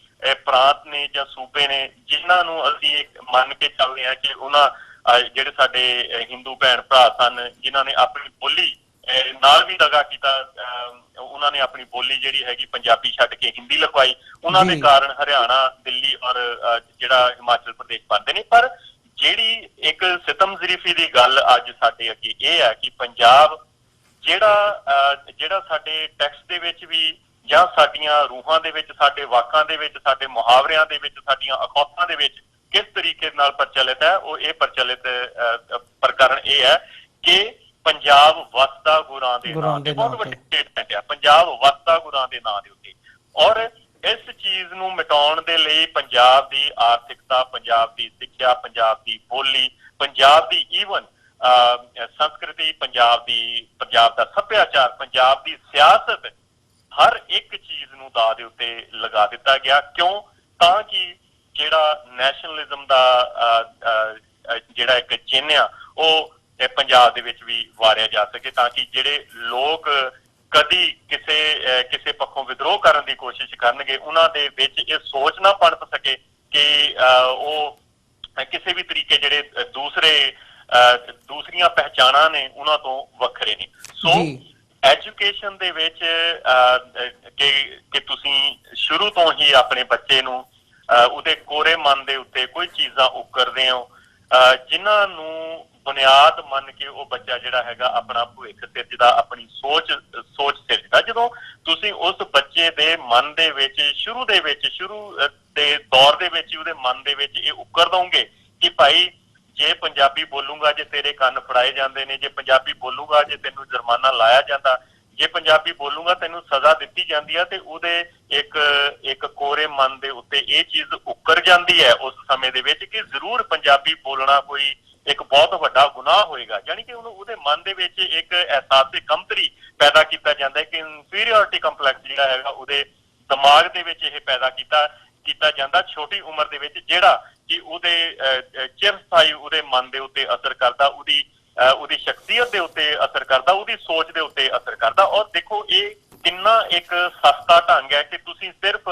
ਪ੍ਰਾਂਤ ਨੇ ਜਾਂ ਸੂਬੇ ਨੇ ਜਿਨ੍ਹਾਂ ਨੂੰ ਅਸੀਂ ਮੰਨ ਕੇ ਚੱਲਦੇ ਹਾਂ ਕਿ ਉਹਨਾਂ ਜਿਹੜੇ ਸਾਡੇ ਹਿੰਦੂ ਭੈਣ ਭਰਾ ਸਨ, ਜਿਨ੍ਹਾਂ ਨੇ ਆਪਣੀ ਬੋਲੀ ਨਾਲ ਵੀ ਦਗਾ ਕੀਤਾ, ਉਹਨਾਂ ਨੇ ਆਪਣੀ ਬੋਲੀ ਜਿਹੜੀ ਹੈਗੀ ਪੰਜਾਬੀ ਛੱਡ ਕੇ ਹਿੰਦੀ ਲਿਖਵਾਈ। ਉਹਨਾਂ ਦੇ ਕਾਰਨ ਹਰਿਆਣਾ, ਦਿੱਲੀ ਔਰ ਜਿਹੜਾ ਹਿਮਾਚਲ ਪ੍ਰਦੇਸ਼ ਬਣਦੇ ਨੇ। ਪਰ ਜਿਹੜੀ ਇੱਕ ਸਿਤਮ ਜ਼ਰੀਫੀ ਦੀ ਗੱਲ ਅੱਜ ਸਾਡੇ ਅੱਗੇ ਇਹ ਹੈ ਕਿ ਪੰਜਾਬ ਜਿਹੜਾ ਸਾਡੇ ਟੈਕਸਟ ਦੇ ਵਿੱਚ ਵੀ ਜਾਂ ਸਾਡੀਆਂ ਰੂਹਾਂ ਦੇ ਵਿੱਚ, ਸਾਡੇ ਵਾਕਾਂ ਦੇ ਵਿੱਚ, ਸਾਡੇ ਮੁਹਾਵਰਿਆਂ ਦੇ ਵਿੱਚ, ਸਾਡੀਆਂ ਅਖੌਤਾਂ ਦੇ ਵਿੱਚ ਕਿਸ ਤਰੀਕੇ ਨਾਲ ਪ੍ਰਚਲਿਤ ਹੈ, ਉਹ ਇਹ ਪ੍ਰਚਲਿਤ ਪ੍ਰਕਰਨ ਇਹ ਹੈ ਕਿ ਪੰਜਾਬ ਵਸਦਾ ਗੁਰਾਂ ਦੇ ਨਾਂ ਤੇ। ਬਹੁਤ ਵੱਡੀ ਸਟੇਟਮੈਂਟ ਹੈ, ਪੰਜਾਬ ਵਸਦਾ ਗੁਰਾਂ ਦੇ ਨਾਂ ਦੇ ਉੱਤੇ। ਔਰ ਇਸ ਚੀਜ਼ ਨੂੰ ਮਿਟਾਉਣ ਦੇ ਲਈ ਪੰਜਾਬ ਦੀ ਆਰਥਿਕਤਾ, ਪੰਜਾਬ ਦੀ ਸਿੱਖਿਆ, ਪੰਜਾਬ ਦੀ ਬੋਲੀ, ਪੰਜਾਬ ਦੀ ਈਵਨ ਸੰਸਕ੍ਰਿਤੀ, ਪੰਜਾਬ ਦਾ ਸੱਭਿਆਚਾਰ, ਪੰਜਾਬ ਦੀ ਸਿਆਸਤ, ਹਰ ਇੱਕ ਚੀਜ਼ ਨੂੰ ਦਾਅ ਦੇ ਉੱਤੇ ਲਗਾ ਦਿੱਤਾ ਗਿਆ। ਕਿਉਂ? ਤਾਂ ਕਿ ਜਿਹੜਾ ਨੈਸ਼ਨਲਿਜ਼ਮ ਦਾ ਜਿਹੜਾ ਇੱਕ ਚਿੰਨ੍ਹ ਆ ਉਹ ਪੰਜਾਬ ਦੇ ਵਿੱਚ ਵੀ ਵਾਰਿਆ ਜਾ ਸਕੇ, ਤਾਂ ਕਿ ਜਿਹੜੇ ਲੋਕ ਕਦੀ ਕਿਸੇ ਪੱਖੋਂ ਵਿਦਰੋਹ ਕਰਨ ਦੀ ਕੋਸ਼ਿਸ਼ ਕਰਨਗੇ, ਉਹਨਾਂ ਦੇ ਵਿੱਚ ਇਹ ਸੋਚ ਨਾ ਪਣਪ ਸਕੇ ਕਿ ਉਹ ਕਿਸੇ ਵੀ ਤਰੀਕੇ ਜਿਹੜੇ ਦੂਸਰੇ ਦੂਸਰੀਆਂ ਪਹਿਚਾਣਾਂ ਨੇ ਉਹਨਾਂ ਤੋਂ ਵੱਖਰੇ ਨੇ। ਸੋ ਐਜੂਕੇਸ਼ਨ ਦੇ ਵਿੱਚ ਕਿ ਤੁਸੀਂ ਸ਼ੁਰੂ ਤੋਂ ਹੀ ਆਪਣੇ ਬੱਚੇ ਨੂੰ ਉਹਦੇ ਕੋਰੇ ਮਨ ਦੇ ਉੱਤੇ ਕੋਈ ਚੀਜ਼ਾਂ ਉਕਰਦੇ ਹੋ ਜਿਨ੍ਹਾਂ ਨੂੰ ਬੁਨਿਆਦ ਮੰਨ ਕੇ ਉਹ ਬੱਚਾ ਜਿਹੜਾ ਹੈਗਾ ਆਪਣਾ ਭਵਿੱਖ ਸਿਰਜਦਾ, ਆਪਣੀ ਸੋਚ ਸਿਰਜਦਾ। ਜਦੋਂ ਤੁਸੀਂ ਉਸ ਬੱਚੇ ਦੇ ਮਨ ਦੇ ਵਿੱਚ ਸ਼ੁਰੂ ਦੇ ਦੌਰ ਦੇ ਵਿੱਚ ਉਹਦੇ ਮਨ ਦੇ ਵਿੱਚ ਇਹ ਉਕਰ ਦੋਗੇ ਕਿ ਭਾਈ ਜੇ ਪੰਜਾਬੀ ਬੋਲੂਗਾ ਜੇ ਤੇਰੇ ਕੰਨ ਫੜਾਏ ਜਾਂਦੇ ਨੇ, ਜੇ ਪੰਜਾਬੀ ਬੋਲੂਗਾ ਜੇ ਤੈਨੂੰ ਜੁਰਮਾਨਾ ਲਾਇਆ ਜਾਂਦਾ, ਜੇ ਪੰਜਾਬੀ ਬੋਲੂਗਾ ਤੈਨੂੰ ਸਜ਼ਾ ਦਿੱਤੀ ਜਾਂਦੀ ਆ, ਤੇ ਉਹਦੇ ਇੱਕ ਕੋਰੇ ਮਨ ਦੇ ਉੱਤੇ ਇਹ ਚੀਜ਼ ਉਕਰ ਜਾਂਦੀ ਹੈ ਉਸ ਸਮੇਂ ਦੇ ਵਿੱਚ ਕਿ ਜ਼ਰੂਰ ਪੰਜਾਬੀ ਬੋਲਣਾ ਕੋਈ ਇੱਕ ਬਹੁਤ ਵੱਡਾ ਗੁਨਾਹ ਹੋਏਗਾ। ਯਾਨੀ ਕਿ ਉਹਨੂੰ ਉਹਦੇ ਮਨ ਦੇ ਵਿੱਚ ਇੱਕ ਅਹਿਸਾਸ ਕਮਤਰੀ ਪੈਦਾ ਕੀਤਾ ਜਾਂਦਾ ਹੈ ਕਿ ਇਨਫੀਰੀਅਰਿਟੀ ਕੰਪਲੈਕਸ ਜਿਹੜਾ ਹੈਗਾ ਉਹਦੇ ਦਿਮਾਗ ਦੇ ਵਿੱਚ ਇਹ ਪੈਦਾ ਕੀਤਾ ਜਾਂਦਾ ਛੋਟੀ ਉਮਰ ਦੇ ਵਿੱਚ, ਜਿਹੜਾ ਕਿ ਉਹਦੇ ਚਿਰਸਥਾਈ ਉਹਦੇ ਮਨ ਦੇ ਉੱਤੇ ਅਸਰ ਕਰਦਾ, ਉਹਦੀ ਸ਼ਖਸੀਅਤ ਦੇ ਉੱਤੇ ਅਸਰ ਕਰਦਾ, ਉਹਦੀ ਸੋਚ ਦੇ ਉੱਤੇ ਅਸਰ ਕਰਦਾ। ਔਰ ਦੇਖੋ ਇਹ ਕਿੰਨਾ ਇੱਕ ਸਸਤਾ ਢੰਗ ਹੈ ਕਿ ਤੁਸੀਂ ਸਿਰਫ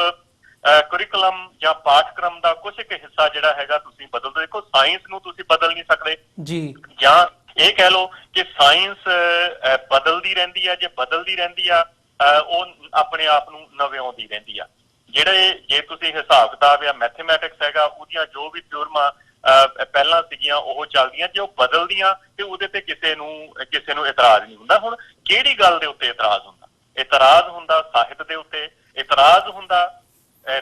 ਕਰਿਕੂਲਮ ਜਾਂ ਪਾਠਕ੍ਰਮ ਦਾ ਕੁਝ ਇੱਕ ਹਿੱਸਾ ਜਿਹੜਾ ਹੈਗਾ ਤੁਸੀਂ ਬਦਲ ਦੋ। ਦੇਖੋ ਸਾਇੰਸ ਨੂੰ ਤੁਸੀਂ ਬਦਲ ਨਹੀਂ ਸਕਦੇ ਜੀ, ਜਾਂ ਇਹ ਕਹਿ ਲਓ ਕਿ ਸਾਇੰਸ ਬਦਲਦੀ ਰਹਿੰਦੀ ਆ, ਜੇ ਬਦਲਦੀ ਰਹਿੰਦੀ ਆ ਉਹ ਆਪਣੇ ਆਪ ਨੂੰ ਨਵਿਆਉਂਦੀ ਰਹਿੰਦੀ ਆ। ਜੇ ਤੁਸੀਂ ਹਿਸਾਬ ਕਿਤਾਬ ਜਾਂ ਮੈਥਮੈਟਿਕਸ ਹੈਗਾ ਉਹਦੀਆਂ ਜੋ ਵੀ ਥਿਊਰਮਾਂ ਪਹਿਲਾਂ ਸੀਗੀਆਂ ਉਹ ਚੱਲਦੀਆਂ, ਜੇ ਉਹ ਬਦਲਦੀਆਂ ਤੇ ਉਹਦੇ ਤੇ ਕਿਸੇ ਨੂੰ ਇਤਰਾਜ਼ ਨਹੀਂ ਹੁੰਦਾ। ਹੁਣ ਕਿਹੜੀ ਗੱਲ ਦੇ ਉੱਤੇ ਇਤਰਾਜ਼ ਹੁੰਦਾ? ਇਤਰਾਜ਼ ਹੁੰਦਾ ਸਾਹਿਤ ਦੇ ਉੱਤੇ, ਇਤਰਾਜ਼ ਹੁੰਦਾ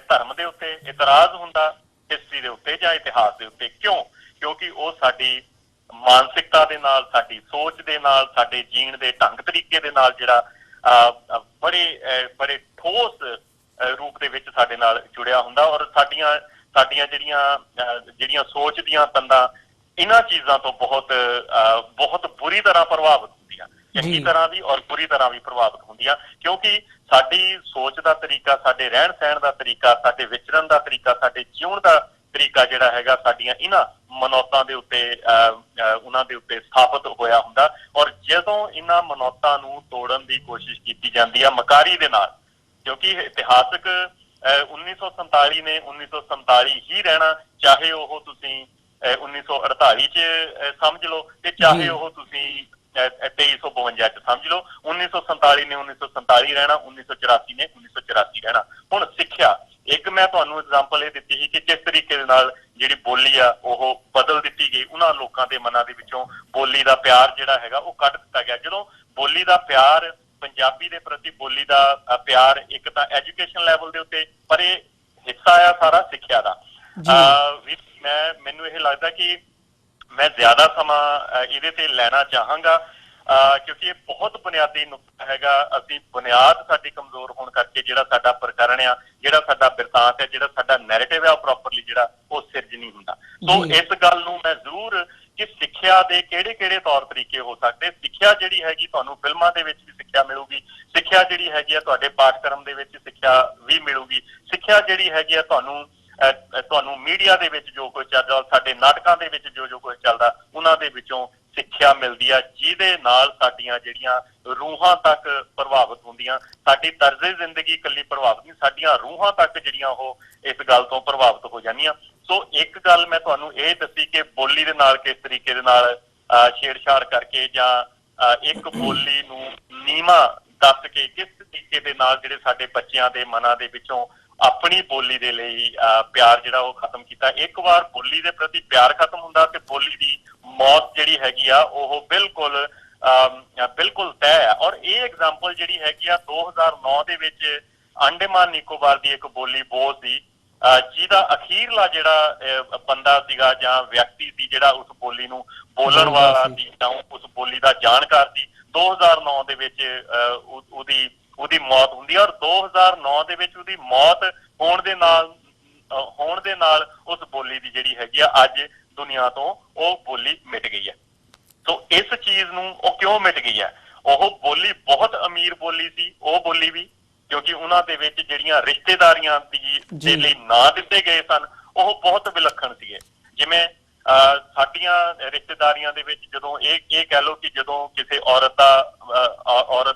ਧਰਮ ਦੇ ਉੱਤੇ, ਇਤਰਾਜ਼ ਹੁੰਦਾ ਹਿਸਟਰੀ ਦੇ ਉੱਤੇ ਜਾਂ ਇਤਿਹਾਸ ਦੇ ਉੱਤੇ। ਕਿਉਂਕਿ ਉਹ ਸਾਡੀ ਮਾਨਸਿਕਤਾ ਦੇ ਨਾਲ, ਸਾਡੀ ਸੋਚ ਦੇ ਨਾਲ, ਸਾਡੇ ਜੀਣ ਦੇ ਢੰਗ ਤਰੀਕੇ ਦੇ ਨਾਲ ਜਿਹੜਾ ਬੜੇ ਠੋਸ ਰੂਪ ਦੇ ਵਿੱਚ ਸਾਡੇ ਨਾਲ ਜੁੜਿਆ ਹੁੰਦਾ। ਔਰ ਸਾਡੀਆਂ ਜਿਹੜੀਆਂ ਸੋਚ ਦੀਆਂ ਤੰਦਾਂ ਇਹਨਾਂ ਚੀਜ਼ਾਂ ਤੋਂ ਬਹੁਤ ਬੁਰੀ ਤਰ੍ਹਾਂ ਪ੍ਰਭਾਵਿਤ ਹੁੰਦੀਆਂ, ਚੰਗੀ ਤਰ੍ਹਾਂ ਵੀ ਔਰ ਬੁਰੀ ਤਰ੍ਹਾਂ ਵੀ ਪ੍ਰਭਾਵਿਤ ਹੁੰਦੀਆਂ, ਕਿਉਂਕਿ ਸਾਡੀ ਸੋਚ ਦਾ ਤਰੀਕਾ, ਸਾਡੇ ਰਹਿਣ ਸਹਿਣ ਦਾ ਤਰੀਕਾ, ਸਾਡੇ ਵਿਚਰਨ ਦਾ ਤਰੀਕਾ, ਸਾਡੇ ਜਿਉਣ ਦਾ ਤਰੀਕਾ ਜਿਹੜਾ ਹੈਗਾ ਸਾਡੀਆਂ ਇਹਨਾਂ ਮਨੌਤਾਂ ਦੇ ਉੱਤੇ ਉਹਨਾਂ ਦੇ ਉੱਤੇ ਸਥਾਪਿਤ ਹੋਇਆ ਹੁੰਦਾ। ਔਰ ਜਦੋਂ ਇਹਨਾਂ ਮਨੌਤਾਂ ਨੂੰ ਤੋੜਨ ਦੀ ਕੋਸ਼ਿਸ਼ ਕੀਤੀ ਜਾਂਦੀ ਆ ਮਕਾਰੀ ਦੇ ਨਾਲ, ਕਿਉਂਕਿ ਇਤਿਹਾਸਕ 1947 ਨੇ 1947 ਹੀ ਰਹਿਣਾ, ਚਾਹੇ ਉਹ ਤੁਸੀਂ 1948 ਚ ਸਮਝ ਲਓ ਤੇ ਚਾਹੇ ਉਹ ਤੁਸੀਂ 2352 ਚ ਸਮਝ ਲਓ। 1947 ਨੇ 1947 ਰਹਿਣਾ, 1984 ਨੇ 1984 ਰਹਿਣਾ। ਹੁਣ ਸਿੱਖਿਆ, ਇੱਕ ਮੈਂ ਤੁਹਾਨੂੰ ਐਗਜ਼ਾਮਪਲ ਇਹ ਦਿੱਤੀ ਸੀ ਕਿ ਕਿਸ ਤਰੀਕੇ ਦੇ ਨਾਲ ਜਿਹੜੀ ਬੋਲੀ ਆ ਉਹ ਬਦਲ ਦਿੱਤੀ ਗਈ, ਉਹਨਾਂ ਲੋਕਾਂ ਦੇ ਮਨਾਂ ਦੇ ਵਿੱਚੋਂ ਬੋਲੀ ਦਾ ਪਿਆਰ ਜਿਹੜਾ ਹੈਗਾ ਉਹ ਕੱਢ ਦਿੱਤਾ ਗਿਆ। ਜਦੋਂ ਬੋਲੀ ਦਾ ਪਿਆਰ, ਪੰਜਾਬੀ ਦੇ ਪ੍ਰਤੀ ਬੋਲੀ ਦਾ ਪਿਆਰ ਇੱਕ ਤਾਂ ਐਜੂਕੇਸ਼ਨ ਲੈਵਲ ਦੇ ਉੱਤੇ, ਪਰ ਇਹ ਹਿੱਸਾ ਆ ਸਾਰਾ ਸਿੱਖਿਆ ਦਾ। ਮੈਨੂੰ ਇਹ ਲੱਗਦਾ ਕਿ ਮੈਂ ਜ਼ਿਆਦਾ ਸਮਾਂ ਇਹਦੇ ਤੇ ਲੈਣਾ ਚਾਹਾਂਗਾ ਕਿਉਂਕਿ ਇਹ ਬਹੁਤ ਬੁਨਿਆਦੀ ਨੁਕਤਾ ਹੈਗਾ। ਅਸੀਂ ਬੁਨਿਆਦ ਸਾਡੀ ਕਮਜ਼ੋਰ ਹੋਣ ਕਰਕੇ ਜਿਹੜਾ ਸਾਡਾ ਪ੍ਰਕਰਣ ਆ, ਜਿਹੜਾ ਸਾਡਾ ਬਿਰਤਾਂਤ ਹੈ, ਜਿਹੜਾ ਸਾਡਾ ਨੈਰੇਟਿਵ ਹੈ ਉਹ ਪ੍ਰੋਪਰਲੀ ਜਿਹੜਾ ਉਹ ਸਿਰਜ ਨਹੀਂ ਹੁੰਦਾ। ਸੋ ਇਸ ਗੱਲ ਨੂੰ ਮੈਂ ਜ਼ਰੂਰ ਕਿ ਸਿੱਖਿਆ ਦੇ ਕਿਹੜੇ ਤੌਰ ਤਰੀਕੇ ਹੋ ਸਕਦੇ। ਸਿੱਖਿਆ ਜਿਹੜੀ ਹੈਗੀ ਤੁਹਾਨੂੰ ਫਿਲਮਾਂ ਦੇ ਵਿੱਚ ਵੀ ਸਿੱਖਿਆ ਮਿਲੂਗੀ, ਸਿੱਖਿਆ ਜਿਹੜੀ ਹੈਗੀ ਆ ਤੁਹਾਡੇ ਪਾਠਕ੍ਰਮ ਦੇ ਵਿੱਚ ਸਿੱਖਿਆ ਵੀ ਮਿਲੂਗੀ, ਸਿੱਖਿਆ ਜਿਹੜੀ ਹੈਗੀ ਆ ਤੁਹਾਨੂੰ ਮੀਡੀਆ ਦੇ ਵਿੱਚ ਜੋ ਕੁਝ ਚੱਲਦਾ, ਸਾਡੇ ਨਾਟਕਾਂ ਦੇ ਵਿੱਚ ਜੋ ਕੁਝ ਚੱਲਦਾ, ਉਹਨਾਂ ਦੇ ਵਿੱਚੋਂ ਸਿੱਖਿਆ ਮਿਲਦੀ ਆ, ਜਿਹਦੇ ਨਾਲ ਸਾਡੀਆਂ ਜਿਹੜੀਆਂ ਰੂਹਾਂ ਤੱਕ ਪ੍ਰਭਾਵਿਤ ਹੁੰਦੀਆਂ। ਸਾਡੀ ਤਰਜ਼ੇ ਜ਼ਿੰਦਗੀ ਇਕੱਲੀ ਪ੍ਰਭਾਵਿਤ ਨਹੀਂ, ਸਾਡੀਆਂ ਰੂਹਾਂ ਤੱਕ ਜਿਹੜੀਆਂ ਉਹ ਇਸ ਗੱਲ ਤੋਂ ਪ੍ਰਭਾਵਿਤ ਹੋ ਜਾਂਦੀਆਂ। ਸੋ ਇੱਕ ਗੱਲ ਮੈਂ ਤੁਹਾਨੂੰ ਇਹ ਦੱਸੀ ਕਿ ਬੋਲੀ ਦੇ ਨਾਲ ਕਿਸ ਤਰੀਕੇ ਦੇ ਨਾਲ ਛੇੜਛਾੜ ਕਰਕੇ ਜਾਂ ਇੱਕ ਬੋਲੀ ਨੂੰ ਨੀਵਾਂ ਦੱਸ ਕੇ ਕਿਸ ਤਰੀਕੇ ਦੇ ਨਾਲ ਜਿਹੜੇ ਸਾਡੇ ਬੱਚਿਆਂ ਦੇ ਮਨਾਂ ਦੇ ਵਿੱਚੋਂ ਆਪਣੀ ਬੋਲੀ ਦੇ ਲਈ ਪਿਆਰ ਜਿਹੜਾ ਉਹ ਖਤਮ ਕੀਤਾ। ਇੱਕ ਵਾਰ ਬੋਲੀ ਦੇ ਪ੍ਰਤੀ ਪਿਆਰ ਖਤਮ ਹੁੰਦਾ ਤੇ ਬੋਲੀ ਦੀ ਮੌਤ ਜਿਹੜੀ ਹੈਗੀ ਆ ਉਹ ਬਿਲਕੁਲ ਤੈਅ ਹੈ। ਔਰ ਇਹ ਐਗਜ਼ਾਮਪਲ ਜਿਹੜੀ ਹੈਗੀ ਆ 2009 ਦੇ ਵਿੱਚ ਅੰਡੇਮਾਨ ਨਿਕੋਬਾਰ ਦੀ ਇੱਕ ਬੋਲੀ ਬੋ ਸੀ, ਜਿਹਦਾ ਅਖੀਰਲਾ ਜਿਹੜਾ ਬੰਦਾ ਸੀਗਾ ਜਾਂ ਵਿਅਕਤੀ ਸੀ ਜਿਹੜਾ ਉਸ ਬੋਲੀ ਨੂੰ ਬੋਲਣ ਵਾਲਾ ਸੀ ਜਾਂ ਉਸ ਬੋਲੀ ਦਾ ਜਾਣਕਾਰ ਸੀ, 2009 ਦੇ ਵਿੱਚ ਉਹਦੀ ਮੌਤ ਹੁੰਦੀ ਹੈ। ਔਰ 2009 ਦੇ ਵਿੱਚ ਉਹਦੀ ਮੌਤ ਹੋਣ ਦੇ ਨਾਲ ਉਸ ਬੋਲੀ ਦੀ ਜਿਹੜੀ ਹੈਗੀ ਆ ਅੱਜ ਦੁਨੀਆ ਤੋਂ ਉਹ ਬੋਲੀ ਮਿਟ ਗਈ ਹੈ। ਸੋ ਇਸ ਚੀਜ਼ ਨੂੰ ਉਹ ਕਿਉਂ ਮਿਟ ਗਈ ਹੈ? ਉਹ ਬੋਲੀ ਬਹੁਤ ਅਮੀਰ ਬੋਲੀ ਸੀ, ਉਹ ਬੋਲੀ ਵੀ, ਕਿਉਂਕਿ ਉਹਨਾਂ ਦੇ ਵਿੱਚ ਜਿਹੜੀਆਂ ਰਿਸ਼ਤੇਦਾਰੀਆਂ ਦੇ ਲਈ ਨਾਂ ਦਿੱਤੇ ਗਏ ਸਨ ਉਹ ਬਹੁਤ ਵਿਲੱਖਣ ਸੀਗੇ। ਜਿਵੇਂ ਸਾਡੀਆਂ ਰਿਸ਼ਤੇਦਾਰੀਆਂ ਦੇ ਵਿੱਚ ਜਦੋਂ ਇਹ ਕਹਿ ਲਓ ਕਿ ਜਦੋਂ ਕਿਸੇ ਔਰਤ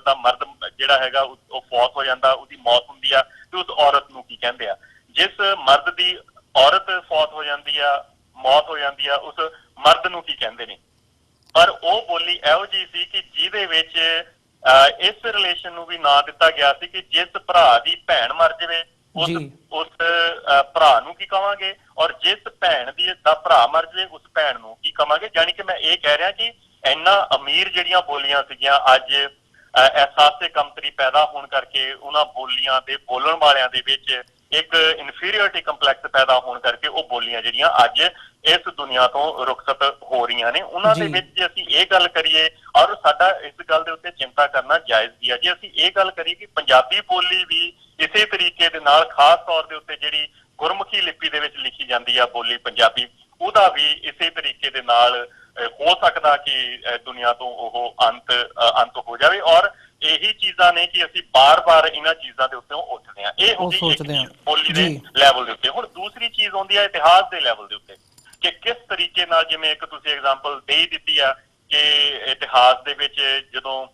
ਦਾ ਮਰਦ ਜਿਹੜਾ ਹੈਗਾ ਉਹ ਫੌਤ ਹੋ ਜਾਂਦਾ, ਉਹਦੀ ਮੌਤ ਹੁੰਦੀ ਆ, ਤੇ ਉਸ ਔਰਤ ਨੂੰ ਕੀ ਕਹਿੰਦੇ ਆ? ਜਿਸ ਮਰਦ ਦੀ ਔਰਤ ਫੌਤ ਹੋ ਜਾਂਦੀ ਆ, ਮੌਤ ਹੋ ਜਾਂਦੀ ਆ, ਉਸ ਮਰਦ ਨੂੰ ਕੀ ਕਹਿੰਦੇ ਨੇ? ਪਰ ਉਹ ਬੋਲੀ ਇਹੋ ਜਿਹੀ ਸੀ ਕਿ ਜਿਹਦੇ ਵਿੱਚ ਇਸ ਰਿਲੇਸ਼ਨ ਨੂੰ ਵੀ ਨਾਂ ਦਿੱਤਾ ਗਿਆ ਸੀ ਕਿ ਜਿਸ ਭਰਾ ਦੀ ਭੈਣ ਮਰ ਜਾਵੇ ਉਸ ਉਸ ਭਰਾ ਨੂੰ ਕੀ ਕਵਾਂਗੇ, ਔਰ ਜਿਸ ਭੈਣ ਦਾ ਭਰਾ ਮਰ ਜਾਵੇ ਉਸ ਭੈਣ ਨੂੰ ਕੀ ਕਵਾਂਗੇ। ਜਾਣੀ ਕਿ ਮੈਂ ਇਹ ਕਹਿ ਰਿਹਾ ਕਿ ਇੰਨਾ ਅਮੀਰ ਜਿਹੜੀਆਂ ਬੋਲੀਆਂ ਸੀਗੀਆਂ, ਅੱਜ ਅਹਿਸਾਸੇ ਕਮਤਰੀ ਪੈਦਾ ਹੋਣ ਕਰਕੇ ਉਹਨਾਂ ਬੋਲੀਆਂ ਦੇ ਬੋਲਣ ਵਾਲਿਆਂ ਦੇ ਵਿੱਚ ਇੱਕ ਇਨਫੀਰੀਅਰਿਟੀ ਕੰਪਲੈਕਸ ਪੈਦਾ ਹੋਣ ਕਰਕੇ ਉਹ ਬੋਲੀਆਂ ਜਿਹੜੀਆਂ ਅੱਜ ਇਸ ਦੁਨੀਆ ਤੋਂ ਰੁਖਸਤ ਹੋ ਰਹੀਆਂ ਨੇ। ਉਹਨਾਂ ਦੇ ਵਿੱਚ ਜੇ ਅਸੀਂ ਇਹ ਗੱਲ ਕਰੀਏ, ਔਰ ਸਾਡਾ ਇਸ ਗੱਲ ਦੇ ਉੱਤੇ ਚਿੰਤਾ ਕਰਨਾ ਜਾਇਜ਼ ਵੀ ਹੈ, ਜੇ ਅਸੀਂ ਇਹ ਗੱਲ ਕਰੀਏ ਕਿ ਪੰਜਾਬੀ ਬੋਲੀ ਵੀ ਇਸੇ ਤਰੀਕੇ ਦੇ ਨਾਲ ਖਾਸ ਤੌਰ ਦੇ ਉੱਤੇ ਜਿਹੜੀ ਗੁਰਮੁਖੀ ਲਿਪੀ ਦੇ ਵਿੱਚ ਲਿਖੀ ਜਾਂਦੀ ਆ ਬੋਲੀ ਪੰਜਾਬੀ, ਉਹਦਾ ਵੀ ਇਸੇ ਤਰੀਕੇ ਦੇ ਨਾਲ ਹੋ ਸਕਦਾ ਕਿ ਦੁਨੀਆ ਤੋਂ ਉਹ ਅੰਤ ਹੋ ਜਾਵੇ। ਔਰ ਇਹੀ ਚੀਜ਼ਾਂ ਨੇ ਕਿ ਅਸੀਂ ਬਾਰ-ਬਾਰ ਇਹਨਾਂ ਚੀਜ਼ਾਂ ਦੇ ਉੱਤੇ ਉੱਠਦੇ ਹਾਂ। ਇਹ ਹੁੰਦੀ ਇੱਕ ਬੋਲੀ ਦੇ ਲੈਵਲ ਦੇ ਉੱਤੇ। ਹੁਣ ਦੂਸਰੀ ਚੀਜ਼ ਆਉਂਦੀ ਹੈ ਇਤਿਹਾਸ ਦੇ ਲੈਵਲ ਦੇ ਉੱਤੇ, ਕਿ ਕਿਸ ਤਰੀਕੇ ਨਾਲ, ਜਿਵੇਂ ਇੱਕ ਤੁਸੀਂ ਐਗਜ਼ਾਮਪਲ ਦੇ ਹੀ ਦਿੱਤੀ ਆ ਕਿ ਇਤਿਹਾਸ ਦੇ ਵਿੱਚ ਜਦੋਂ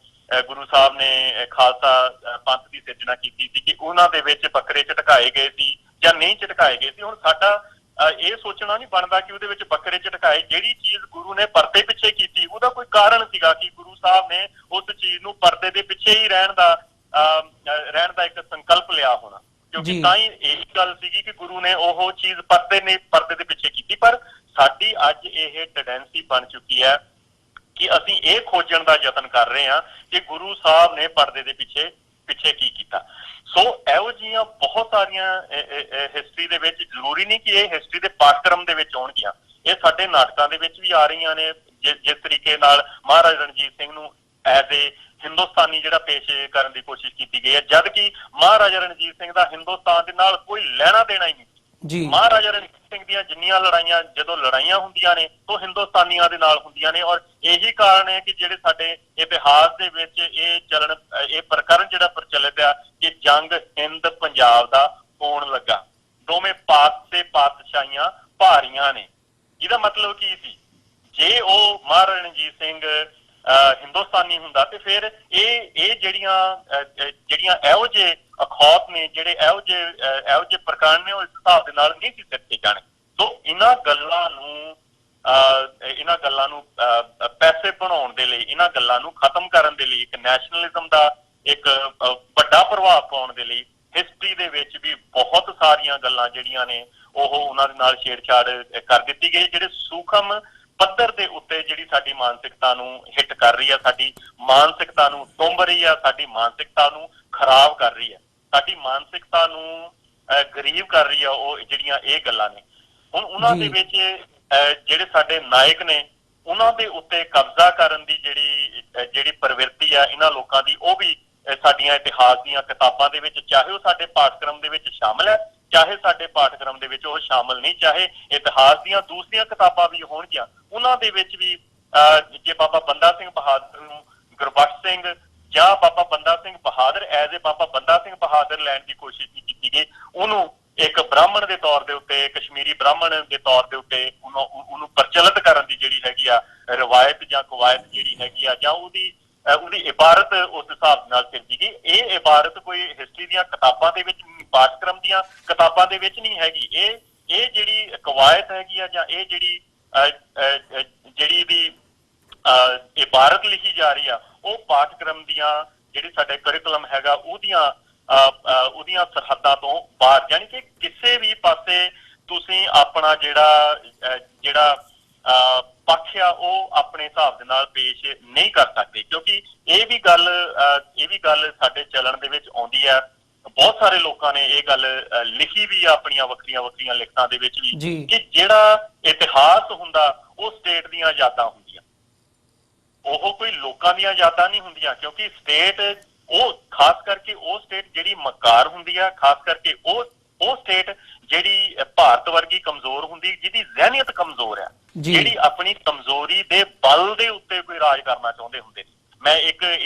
ਗੁਰੂ ਸਾਹਿਬ ਨੇ ਖਾਲਸਾ ਪੰਥ ਦੀ ਸਿਰਜਣਾ ਕੀਤੀ ਸੀ ਕਿ ਉਹਨਾਂ ਦੇ ਵਿੱਚ ਬੱਕਰੇ ਝਟਕਾਏ ਗਏ ਸੀ ਜਾਂ ਨਹੀਂ ਝਟਕਾਏ ਗਏ ਸੀ। ਹੁਣ ਸਾਡਾ ਇਹ ਸੋਚਣਾ ਨਹੀਂ ਬਣਦਾ ਕਿ ਉਹਦੇ ਵਿੱਚ ਬੱਕਰੇ ਝਟਕਾਏ। ਜਿਹੜੀ ਚੀਜ਼ ਗੁਰੂ ਨੇ ਪਰਦੇ ਪਿੱਛੇ ਕੀਤੀ ਉਹਦਾ ਕੋਈ ਕਾਰਨ ਸੀਗਾ ਕਿ ਗੁਰੂ ਸਾਹਿਬ ਨੇ ਉਸ ਚੀਜ਼ ਨੂੰ ਪਰਦੇ ਦੇ ਪਿੱਛੇ ਹੀ ਰਹਿਣ ਦਾ ਇੱਕ ਸੰਕਲਪ ਲਿਆ ਹੋਣਾ, ਕਿਉਂਕਿ ਤਾਂ ਹੀ ਇਹ ਗੱਲ ਸੀਗੀ ਕਿ ਗੁਰੂ ਨੇ ਉਹ ਚੀਜ਼ ਪਰਦੇ ਦੇ ਪਿੱਛੇ ਕੀਤੀ। ਪਰ ਸਾਡੀ ਅੱਜ ਇਹ ਟੈਂਡੈਂਸੀ ਬਣ ਚੁੱਕੀ ਹੈ ਕਿ ਅਸੀਂ ਇਹ ਖੋਜਣ ਦਾ ਯਤਨ ਕਰ ਰਹੇ ਹਾਂ ਕਿ ਗੁਰੂ ਸਾਹਿਬ ਨੇ ਪਰਦੇ ਦੇ ਪਿੱਛੇ ਕੀ ਕੀਤਾ। ਸੋ ਇਹੋ ਜਿਹੀਆਂ ਬਹੁਤ ਸਾਰੀਆਂ ਹਿਸਟਰੀ ਦੇ ਵਿੱਚ, ਜ਼ਰੂਰੀ ਨਹੀਂ ਕਿ ਇਹ ਹਿਸਟਰੀ ਦੇ ਪਾਠਕ੍ਰਮ ਦੇ ਵਿੱਚ ਆਉਣਗੀਆਂ, ਇਹ ਸਾਡੇ ਨਾਟਕਾਂ ਦੇ ਵਿੱਚ ਵੀ ਆ ਰਹੀਆਂ ਨੇ। ਜਿਸ ਤਰੀਕੇ ਨਾਲ ਮਹਾਰਾਜਾ ਰਣਜੀਤ ਸਿੰਘ ਨੂੰ ਐਜ਼ ਏ ਹਿੰਦੁਸਤਾਨੀ ਜਿਹੜਾ ਪੇਸ਼ ਕਰਨ ਦੀ ਕੋਸ਼ਿਸ਼ ਕੀਤੀ ਗਈ ਹੈ, ਜਦ ਕਿ ਮਹਾਰਾਜਾ ਰਣਜੀਤ ਸਿੰਘ ਦਾ ਹਿੰਦੁਸਤਾਨ ਦੇ ਨਾਲ ਕੋਈ ਲੈਣਾ ਦੇਣਾ ਹੀ ਨਹੀਂ ਜੀ। ਮਹਾਰਾਜਾ ਰਣਜੀਤ ਸਿੰਘ ਦੀਆਂ ਜਿੰਨੀਆਂ ਲੜਾਈਆਂ, ਜਦੋਂ ਲੜਾਈਆਂ ਹੁੰਦੀਆਂ ਨੇ ਉਹ ਹਿੰਦੁਸਤਾਨੀਆਂ ਦੇ ਨਾਲ ਹੁੰਦੀਆਂ ਨੇ। ਔਰ ਇਹੀ ਕਾਰਨ ਹੈ ਕਿ ਜਿਹੜੇ ਸਾਡੇ ਇਤਿਹਾਸ ਦੇ ਵਿੱਚ ਇਹ ਪ੍ਰਕਰਨ ਜਿਹੜਾ ਪ੍ਰਚਲਿਤ ਆ ਕਿ ਜੰਗ ਹਿੰਦ ਪੰਜਾਬ ਦਾ ਹੋਣ ਲੱਗਾ, ਦੋਵੇਂ ਪਾਤਸ਼ਾਹੀਆਂ ਭਾਰੀਆਂ ਨੇ। ਇਹਦਾ ਮਤਲਬ ਕੀ ਸੀ? ਜੇ ਉਹ ਮਹਾਰਾਜਾ ਰਣਜੀਤ ਸਿੰਘ ਹਿੰਦੁਸਤਾਨੀ ਹੁੰਦਾ ਤੇ ਫਿਰ ਇਹ ਜਿਹੜੀਆਂ ਇਹੋ ਜਿਹੇ ਅਖੌਤ ਨੇ, ਜਿਹੜੇ ਇਹੋ ਜਿਹੇ ਪ੍ਰਕਰਨ ਨੇ, ਉਹ ਇਸ ਹਿਸਾਬ ਦੇ ਨਾਲ ਨਹੀਂ ਸੀ ਸਿੱਟੇ ਜਾਣੇ। ਸੋ ਇਹਨਾਂ ਗੱਲਾਂ ਨੂੰ ਪੈਸੇ ਬਣਾਉਣ ਦੇ ਲਈ, ਇਹਨਾਂ ਗੱਲਾਂ ਨੂੰ ਖਤਮ ਕਰਨ ਦੇ ਲਈ, ਇੱਕ ਨੈਸ਼ਨਲਿਜ਼ਮ ਦਾ ਇੱਕ ਵੱਡਾ ਪ੍ਰਭਾਵ ਪਾਉਣ ਦੇ ਲਈ ਹਿਸਟਰੀ ਦੇ ਵਿੱਚ ਵੀ ਬਹੁਤ ਸਾਰੀਆਂ ਗੱਲਾਂ ਜਿਹੜੀਆਂ ਨੇ ਉਹ ਉਹਨਾਂ ਦੇ ਨਾਲ ਛੇੜਛਾੜ ਕਰ ਦਿੱਤੀ ਗਈ, ਜਿਹੜੇ ਸੂਖਮ ਪੱਧਰ ਦੇ ਉੱਤੇ ਜਿਹੜੀ ਸਾਡੀ ਮਾਨਸਿਕਤਾ ਨੂੰ ਹਿੱਟ ਕਰ ਰਹੀ ਹੈ, ਸਾਡੀ ਮਾਨਸਿਕਤਾ ਨੂੰ ਟੁੰਬ ਰਹੀ ਹੈ, ਸਾਡੀ ਮਾਨਸਿਕਤਾ ਨੂੰ ਖਰਾਬ ਕਰ ਰਹੀ ਹੈ, ਸਾਡੀ ਮਾਨਸਿਕਤਾ ਨੂੰ ਗਰੀਬ ਕਰ ਰਹੀ ਹੈ। ਉਹ ਜਿਹੜੀਆਂ ਇਹ ਗੱਲਾਂ ਨੇ, ਹੁਣ ਉਹਨਾਂ ਦੇ ਵਿੱਚ ਜਿਹੜੇ ਸਾਡੇ ਨਾਇਕ ਨੇ ਉਹਨਾਂ ਦੇ ਉੱਤੇ ਕਬਜ਼ਾ ਕਰਨ ਦੀ ਜਿਹੜੀ ਪ੍ਰਵਿਰਤੀ ਆ ਇਹਨਾਂ ਲੋਕਾਂ ਦੀ, ਉਹ ਵੀ ਸਾਡੀਆਂ ਇਤਿਹਾਸ ਦੀਆਂ ਕਿਤਾਬਾਂ ਦੇ ਵਿੱਚ, ਚਾਹੇ ਉਹ ਸਾਡੇ ਪਾਠਕ੍ਰਮ ਦੇ ਵਿੱਚ ਸ਼ਾਮਲ ਹੈ, ਚਾਹੇ ਸਾਡੇ ਪਾਠਕ੍ਰਮ ਦੇ ਵਿੱਚ ਉਹ ਸ਼ਾਮਲ ਨਹੀਂ, ਚਾਹੇ ਇਤਿਹਾਸ ਦੀਆਂ ਦੂਸਰੀਆਂ ਕਿਤਾਬਾਂ ਵੀ ਹੋਣਗੀਆਂ, ਉਹਨਾਂ ਦੇ ਵਿੱਚ ਵੀ ਜੇ ਬਾਬਾ ਬੰਦਾ ਸਿੰਘ ਬਹਾਦਰ ਨੂੰ ਗੁਰਬਖਸ਼ ਸਿੰਘ ਜਾਂ ਬਾਬਾ ਬੰਦਾ ਸਿੰਘ ਬਹਾਦਰ ਐਜ਼ ਏ ਬਾਬਾ ਬੰਦਾ ਸਿੰਘ ਬਹਾਦਰ ਲੈਣ ਦੀ ਕੋਸ਼ਿਸ਼ ਨਹੀਂ ਕੀਤੀ ਗਈ, ਉਹਨੂੰ ਇੱਕ ਬ੍ਰਾਹਮਣ ਦੇ ਤੌਰ ਦੇ ਉੱਤੇ, ਕਸ਼ਮੀਰੀ ਬ੍ਰਾਹਮਣ ਦੇ ਤੌਰ ਦੇ ਉੱਤੇ ਉਹਨੂੰ ਪ੍ਰਚਲਿਤ ਕਰਨ ਦੀ ਜਿਹੜੀ ਹੈਗੀ ਆ ਰਵਾਇਤ ਜਾਂ ਕਵਾਇਤ ਜਿਹੜੀ ਹੈਗੀ ਆ, ਜਾਂ ਉਹਦੀ ਇਬਾਰਤ ਉਸ ਹਿਸਾਬ ਨਾਲ ਸਿਰਜੀ ਗਈ। ਇਹ ਇਬਾਰਤ ਕੋਈ ਹਿਸਟਰੀ ਦੀਆਂ ਕਿਤਾਬਾਂ ਦੇ ਵਿੱਚ, ਪਾਠਕ੍ਰਮ ਦੀਆਂ ਕਿਤਾਬਾਂ ਦੇ ਵਿੱਚ ਨਹੀਂ ਹੈਗੀ। ਇਹ ਜਿਹੜੀ ਕਵਾਇਤ ਹੈਗੀ ਆ ਜਾਂ ਇਹ ਜਿਹੜੀ ਦੀ ਇਬਾਰਤ ਲਿਖੀ ਜਾ ਰਹੀ ਆ, ਉਹ ਪਾਠਕ੍ਰਮ ਦੀਆਂ, ਜਿਹੜੀ ਸਾਡੇ ਕਰਿਕੂਲਮ ਹੈਗਾ ਉਹਦੀਆਂ ਸਰਹੱਦਾਂ ਤੋਂ ਬਾਹਰ, ਯਾਨੀ ਕਿ ਕਿਸੇ ਵੀ ਪਾਸੇ ਤੁਸੀਂ ਆਪਣਾ ਜਿਹੜਾ ਪੱਖ ਆ ਉਹ ਆਪਣੇ ਹਿਸਾਬ ਦੇ ਨਾਲ ਪੇਸ਼ ਨਹੀਂ ਕਰ ਸਕਦੇ, ਕਿਉਂਕਿ ਇਹ ਵੀ ਗੱਲ ਸਾਡੇ ਚੱਲਣ ਦੇ ਵਿੱਚ ਆਉਂਦੀ ਹੈ। ਬਹੁਤ ਸਾਰੇ ਲੋਕਾਂ ਨੇ ਇਹ ਗੱਲ ਲਿਖੀ ਵੀ ਆ ਆਪਣੀਆਂ ਵੱਖਰੀਆਂ ਲਿਖਤਾਂ ਦੇ ਵਿੱਚ ਵੀ, ਕਿ ਜਿਹੜਾ ਇਤਿਹਾਸ ਹੁੰਦਾ ਉਹ ਸਟੇਟ ਦੀਆਂ ਯਾਦਾਂ ਹੁੰਦੀਆਂ, ਉਹ ਕੋਈ ਲੋਕਾਂ ਦੀਆਂ ਯਾਦਾਂ ਨਹੀਂ ਹੁੰਦੀਆਂ, ਕਿਉਂਕਿ ਸਟੇਟ ਉਹ ਖਾਸ ਕਰਕੇ ਉਹ ਸਟੇਟ ਜਿਹੜੀ ਮਕਾਰ ਹੁੰਦੀ ਆ, ਖਾਸ ਕਰਕੇ ਉਹ ਸਟੇਟ ਜਿਹੜੀ ਭਾਰਤ ਵਰਗੀ ਕਮਜ਼ੋਰ ਹੁੰਦੀ, ਜਿਹਦੀ ਜ਼ਹਿਨੀਅਤ ਕਮਜ਼ੋਰ ਆ, ਜਿਹੜੀ ਆਪਣੀ ਕਮਜ਼ੋਰੀ ਦੇ ਬਲ ਦੇ ਉੱਤੇ ਕੋਈ ਰਾਜ ਕਰਨਾ ਚਾਹੁੰਦੇ ਹੁੰਦੇ ਨੇ। ਮੈਂ ਇਸ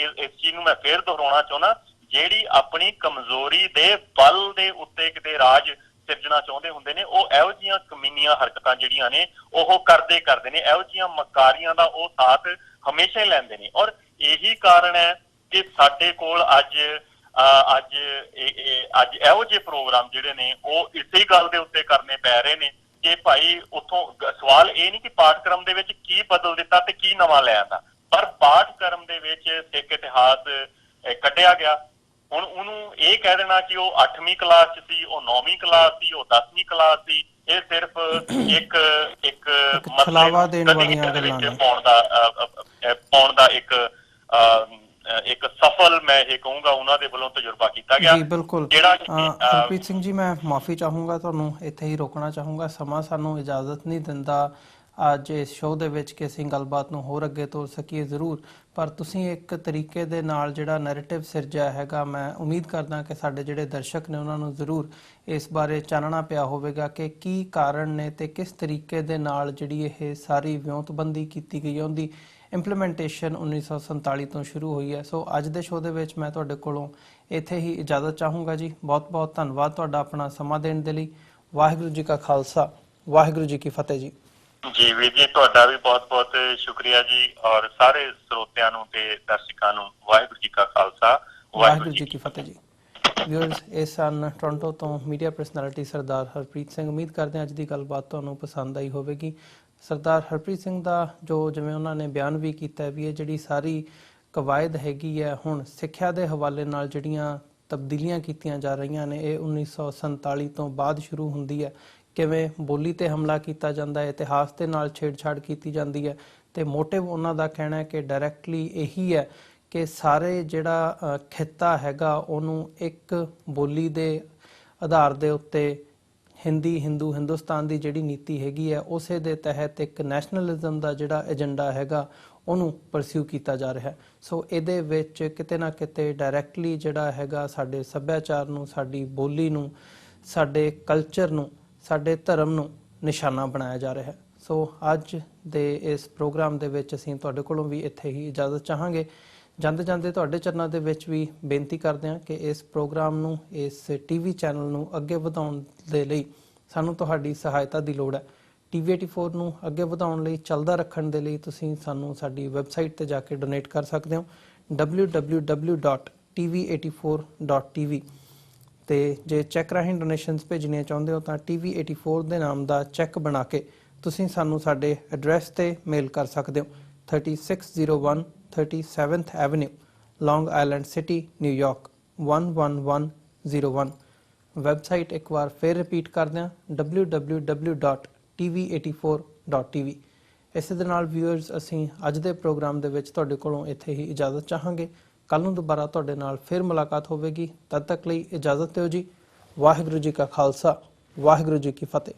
ਚੀਜ਼ ਨੂੰ ਮੈਂ ਫੇਰ ਦੁਹਰਾਉਣਾ ਚਾਹੁੰਦਾ, ਜਿਹੜੀ ਆਪਣੀ ਕਮਜ਼ੋਰੀ ਦੇ ਬਲ ਦੇ ਉੱਤੇ ਕਿਤੇ ਰਾਜ ਸਿਰਜਣਾ ਚਾਹੁੰਦੇ ਹੁੰਦੇ ਨੇ, ਉਹ ਇਹੋ ਜਿਹੀਆਂ ਕਮੀਨੀਆਂ ਹਰਕਤਾਂ ਜਿਹੜੀਆਂ ਨੇ ਉਹ ਕਰਦੇ ਨੇ, ਇਹੋ ਜਿਹੀਆਂ ਮਕਾਰੀਆਂ ਦਾ ਉਹ ਸਾਥ ਹਮੇਸ਼ਾ ਹੀ ਲੈਂਦੇ ਨੇ। ਔਰ ਇਹੀ ਕਾਰਨ ਹੈ ਕਿ ਸਾਡੇ ਕੋਲ ਅੱਜ ਇਹੋ ਜਿਹੇ ਪ੍ਰੋਗਰਾਮ ਜਿਹੜੇ ਨੇ ਉਹ ਇਸੇ ਗੱਲ ਦੇ ਉੱਤੇ ਕਰਨੇ ਪੈ ਰਹੇ ਨੇ ਕਿ ਭਾਈ ਉੱਥੋਂ ਸਵਾਲ ਇਹ ਨਹੀਂ ਕਿ ਪਾਠਕ੍ਰਮ ਦੇ ਵਿੱਚ ਕੀ ਬਦਲ ਦਿੱਤਾ ਤੇ ਕੀ ਨਵਾਂ ਲੈ ਆਂਦਾ, ਪਰ ਪਾਠਕ੍ਰਮ ਦੇ ਵਿੱਚ ਸਿੱਖ ਇਤਿਹਾਸ ਕੱਢਿਆ ਗਿਆ। ਹੁਣ ਉਹਨੂੰ ਇਹ ਕਹਿ ਦੇਣਾ ਕਿ ਉਹ 8ਵੀਂ ਕਲਾਸ 'ਚ ਸੀ, ਉਹ 9ਵੀਂ ਕਲਾਸ ਸੀ, ਉਹ 10ਵੀਂ ਕਲਾਸ ਸੀ, ਇਹ ਸਿਰਫ ਇੱਕ ਛਲਾਵਾ ਦੇਣ ਵਾਲੀਆਂ ਗੱਲਾਂ ਨੇ। ਪਾਉਣ ਦਾ ਇੱਕ ਸਫਲ ਮੈਂ ਇਹ ਕਹੂੰਗਾ ਉਹਨਾਂ ਦੇ ਵੱਲੋਂ ਤਜਰਬਾ ਕੀਤਾ ਗਿਆ। ਜੀ ਬਿਲਕੁਲ। ਹਰਪ੍ਰੀਤ ਸਿੰਘ ਜੀ, ਮੈਂ ਮਾਫੀ ਚਾਹੂੰਗਾ, ਤੁਹਾਨੂੰ ਇੱਥੇ ਹੀ ਰੋਕਣਾ ਚਾਹੂੰਗਾ। ਸਮਾਂ ਸਾਨੂੰ ਇਜਾਜ਼ਤ ਨਹੀਂ ਦਿੰਦਾ ਅੱਜ ਇਸ ਸ਼ੋਅ ਦੇ ਵਿੱਚ ਕਿ ਅਸੀਂ ਗੱਲਬਾਤ ਨੂੰ ਹੋਰ ਅੱਗੇ ਤੋਰ ਸਕੀਏ ਜ਼ਰੂਰ, ਪਰ ਤੁਸੀਂ ਇੱਕ ਤਰੀਕੇ ਦੇ ਨਾਲ ਜਿਹੜਾ ਨੈਰੇਟਿਵ ਸਿਰਜਿਆ ਹੈਗਾ, ਮੈਂ ਉਮੀਦ ਕਰਦਾ ਕਿ ਸਾਡੇ ਜਿਹੜੇ ਦਰਸ਼ਕ ਨੇ ਉਹਨਾਂ ਨੂੰ ਜ਼ਰੂਰ ਇਸ ਬਾਰੇ ਚਾਨਣਾ ਪਿਆ ਹੋਵੇਗਾ ਕਿ ਕੀ ਕਾਰਨ ਨੇ ਤੇ ਕਿਸ ਤਰੀਕੇ ਦੇ ਨਾਲ ਜਿਹੜੀ ਇਹ ਸਾਰੀ ਵਿਉਂਤਬੰਦੀ ਕੀਤੀ ਗਈ ਹੈ, ਉਹਦੀ ਇੰਪਲੀਮੈਂਟੇਸ਼ਨ 1947 ਤੋਂ ਸ਼ੁਰੂ ਹੋਈ ਹੈ। ਸੋ ਅੱਜ ਦੇ ਸ਼ੋਅ ਦੇ ਵਿੱਚ ਮੈਂ ਤੁਹਾਡੇ ਕੋਲੋਂ ਇੱਥੇ ਹੀ ਇਜਾਜ਼ਤ ਚਾਹੂੰਗਾ ਜੀ। ਬਹੁਤ ਬਹੁਤ ਧੰਨਵਾਦ ਤੁਹਾਡਾ ਆਪਣਾ ਸਮਾਂ ਦੇਣ ਦੇ ਲਈ। ਵਾਹਿਗੁਰੂ ਜੀ ਕਾ ਖਾਲਸਾ, ਵਾਹਿਗੁਰੂ ਜੀ ਕੀ ਫਤਿਹ ਜੀ। ਜੀ ਵੀਰ ਜੀ, ਤੁਹਾਡਾ ਵੀ ਬਹੁਤ ਬਹੁਤ ਸ਼ੁਕਰੀਆ ਜੀ, ਔਰ ਸਾਰੇ ਸਰੋਤਿਆਂ ਨੂੰ ਤੇ ਦਰਸ਼ਕਾਂ ਨੂੰ ਵਾਹਿਗੁਰੂ ਜੀ ਕਾ ਖਾਲਸਾ, ਵਾਹਿਗੁਰੂ ਜੀ ਕੀ ਫਤਿਹ ਜੀ। ਵਿਊਅਰਸ, ਇਸ ਸਨ ਟੋਰਾਂਟੋ ਤੋਂ ਮੀਡੀਆ ਪਰਸਨੈਲਿਟੀ ਸਰਦਾਰ ਹਰਪ੍ਰੀਤ ਸਿੰਘ। ਉਮੀਦ ਕਰਦੇ ਹਾਂ ਅੱਜ ਦੀ ਗੱਲਬਾਤ ਤੁਹਾਨੂੰ ਪਸੰਦ ਆਈ ਹੋਵੇਗੀ। ਸਰਦਾਰ ਹਰਪ੍ਰੀਤ ਸਿੰਘ ਦਾ ਜੋ ਜਿਵੇਂ ਉਹਨਾਂ ਨੇ ਬਿਆਨ ਵੀ ਕੀਤਾ ਵੀ ਇਹ ਜਿਹੜੀ ਸਾਰੀ ਕਵਾਇਦ ਹੈਗੀ ਹੈ, ਹੁਣ ਸਿੱਖਿਆ ਦੇ ਹਵਾਲੇ ਨਾਲ ਜਿਹੜੀਆਂ ਤਬਦੀਲੀਆਂ ਕੀਤੀਆਂ ਜਾ ਰਹੀਆਂ ਨੇ, ਇਹ 1947 ਤੋਂ ਬਾਅਦ ਸ਼ੁਰੂ ਹੁੰਦੀ ਹੈ। ਕਿਵੇਂ ਬੋਲੀ ਤੇ ਹਮਲਾ ਕੀਤਾ ਜਾਂਦਾ ਹੈ, ਇਤਿਹਾਸ ਦੇ ਨਾਲ ਛੇੜਛਾੜ ਕੀਤੀ ਜਾਂਦੀ ਹੈ, ਤੇ ਮੋਟਿਵ ਉਹਨਾਂ ਦਾ ਕਹਿਣਾ ਹੈ ਕਿ ਡਾਇਰੈਕਟਲੀ ਇਹੀ ਹੈ ਕਿ ਸਾਰੇ ਜਿਹੜਾ ਖਿੱਤਾ ਹੈਗਾ ਉਹਨੂੰ ਇੱਕ ਬੋਲੀ ਦੇ ਆਧਾਰ ਦੇ ਉੱਤੇ ਹਿੰਦੀ ਹਿੰਦੂ ਹਿੰਦੁਸਤਾਨ ਦੀ ਜਿਹੜੀ ਨੀਤੀ ਹੈਗੀ ਹੈ ਉਸੇ ਦੇ ਤਹਿਤ ਇੱਕ ਨੈਸ਼ਨਲਿਜ਼ਮ ਦਾ ਜਿਹੜਾ ਏਜੰਡਾ ਹੈਗਾ ਉਹਨੂੰ ਪਰਸਿਊ ਕੀਤਾ ਜਾ ਰਿਹਾ ਹੈ। ਸੋ ਇਹਦੇ ਵਿੱਚ ਕਿਤੇ ਨਾ ਕਿਤੇ ਡਾਇਰੈਕਟਲੀ ਜਿਹੜਾ ਹੈਗਾ ਸਾਡੇ ਸੱਭਿਆਚਾਰ ਨੂੰ, ਸਾਡੀ ਬੋਲੀ ਨੂੰ, ਸਾਡੇ ਕਲਚਰ ਨੂੰ, ਸਾਡੇ ਧਰਮ ਨੂੰ ਨਿਸ਼ਾਨਾ ਬਣਾਇਆ ਜਾ ਰਿਹਾ ਹੈ। ਸੋ ਅੱਜ ਦੇ ਇਸ ਪ੍ਰੋਗਰਾਮ ਦੇ ਵਿੱਚ ਅਸੀਂ ਤੁਹਾਡੇ ਕੋਲੋਂ ਵੀ ਇੱਥੇ ਹੀ ਇਜਾਜ਼ਤ ਚਾਹਾਂਗੇ। ਜਾਂਦੇ ਜਾਂਦੇ ਤੁਹਾਡੇ ਚਰਨਾਂ ਦੇ ਵਿੱਚ ਵੀ ਬੇਨਤੀ ਕਰਦੇ ਹਾਂ ਕਿ ਇਸ ਪ੍ਰੋਗਰਾਮ ਨੂੰ, ਇਸ ਟੀਵੀ ਚੈਨਲ ਨੂੰ ਅੱਗੇ ਵਧਾਉਣ ਦੇ ਲਈ ਸਾਨੂੰ ਤੁਹਾਡੀ ਸਹਾਇਤਾ ਦੀ ਲੋੜ ਹੈ। TV 84 ਨੂੰ ਅੱਗੇ ਵਧਾਉਣ ਲਈ, ਚੱਲਦਾ ਰੱਖਣ ਦੇ ਲਈ ਤੁਸੀਂ ਸਾਨੂੰ ਸਾਡੀ ਵੈਬਸਾਈਟ ਤੇ ਜਾ ਕੇ ਡੋਨੇਟ ਕਰ ਸਕਦੇ ਹੋ www.tv84.tv ਤੇ ਜੇ ਚੈੱਕ ਰਾਹੀਂ ਡੋਨੇਸ਼ਨਸ ਭੇਜਣੀਆਂ ਚਾਹੁੰਦੇ ਹੋ ਤਾਂ TV 84 ਦੇ ਨਾਮ ਦਾ ਚੈੱਕ ਬਣਾ ਕੇ ਤੁਸੀਂ ਸਾਨੂੰ ਸਾਡੇ ਐਡਰੈਸ ਤੇ ਮੇਲ ਕਰ ਸਕਦੇ ਹੋ। 3601 37th Avenue, Long Island City, New York 11101। Website ਇੱਕ ਵਾਰ ਫਿਰ ਰਿਪੀਟ ਕਰਦੇ ਹਾਂ www.tv84.tv। ਇਸੇ ਦੇ ਨਾਲ ਵਿਊਅਰਸ, ਅਸੀਂ ਅੱਜ ਦੇ ਪ੍ਰੋਗਰਾਮ ਦੇ ਵਿੱਚ ਤੁਹਾਡੇ ਕੋਲੋਂ ਇੱਥੇ ਹੀ ਇਜਾਜ਼ਤ ਚਾਹਾਂਗੇ। ਕੱਲ ਨੂੰ ਦੁਬਾਰਾ ਤੁਹਾਡੇ ਨਾਲ ਫਿਰ ਮੁਲਾਕਾਤ ਹੋਵੇਗੀ। ਤਦ ਤੱਕ ਲਈ ਇਜਾਜ਼ਤ ਦਿਓ ਜੀ। ਵਾਹਿਗੁਰੂ ਜੀ ਕਾ ਖਾਲਸਾ, ਵਾਹਿਗੁਰੂ ਜੀ ਕੀ ਫਤਿਹ।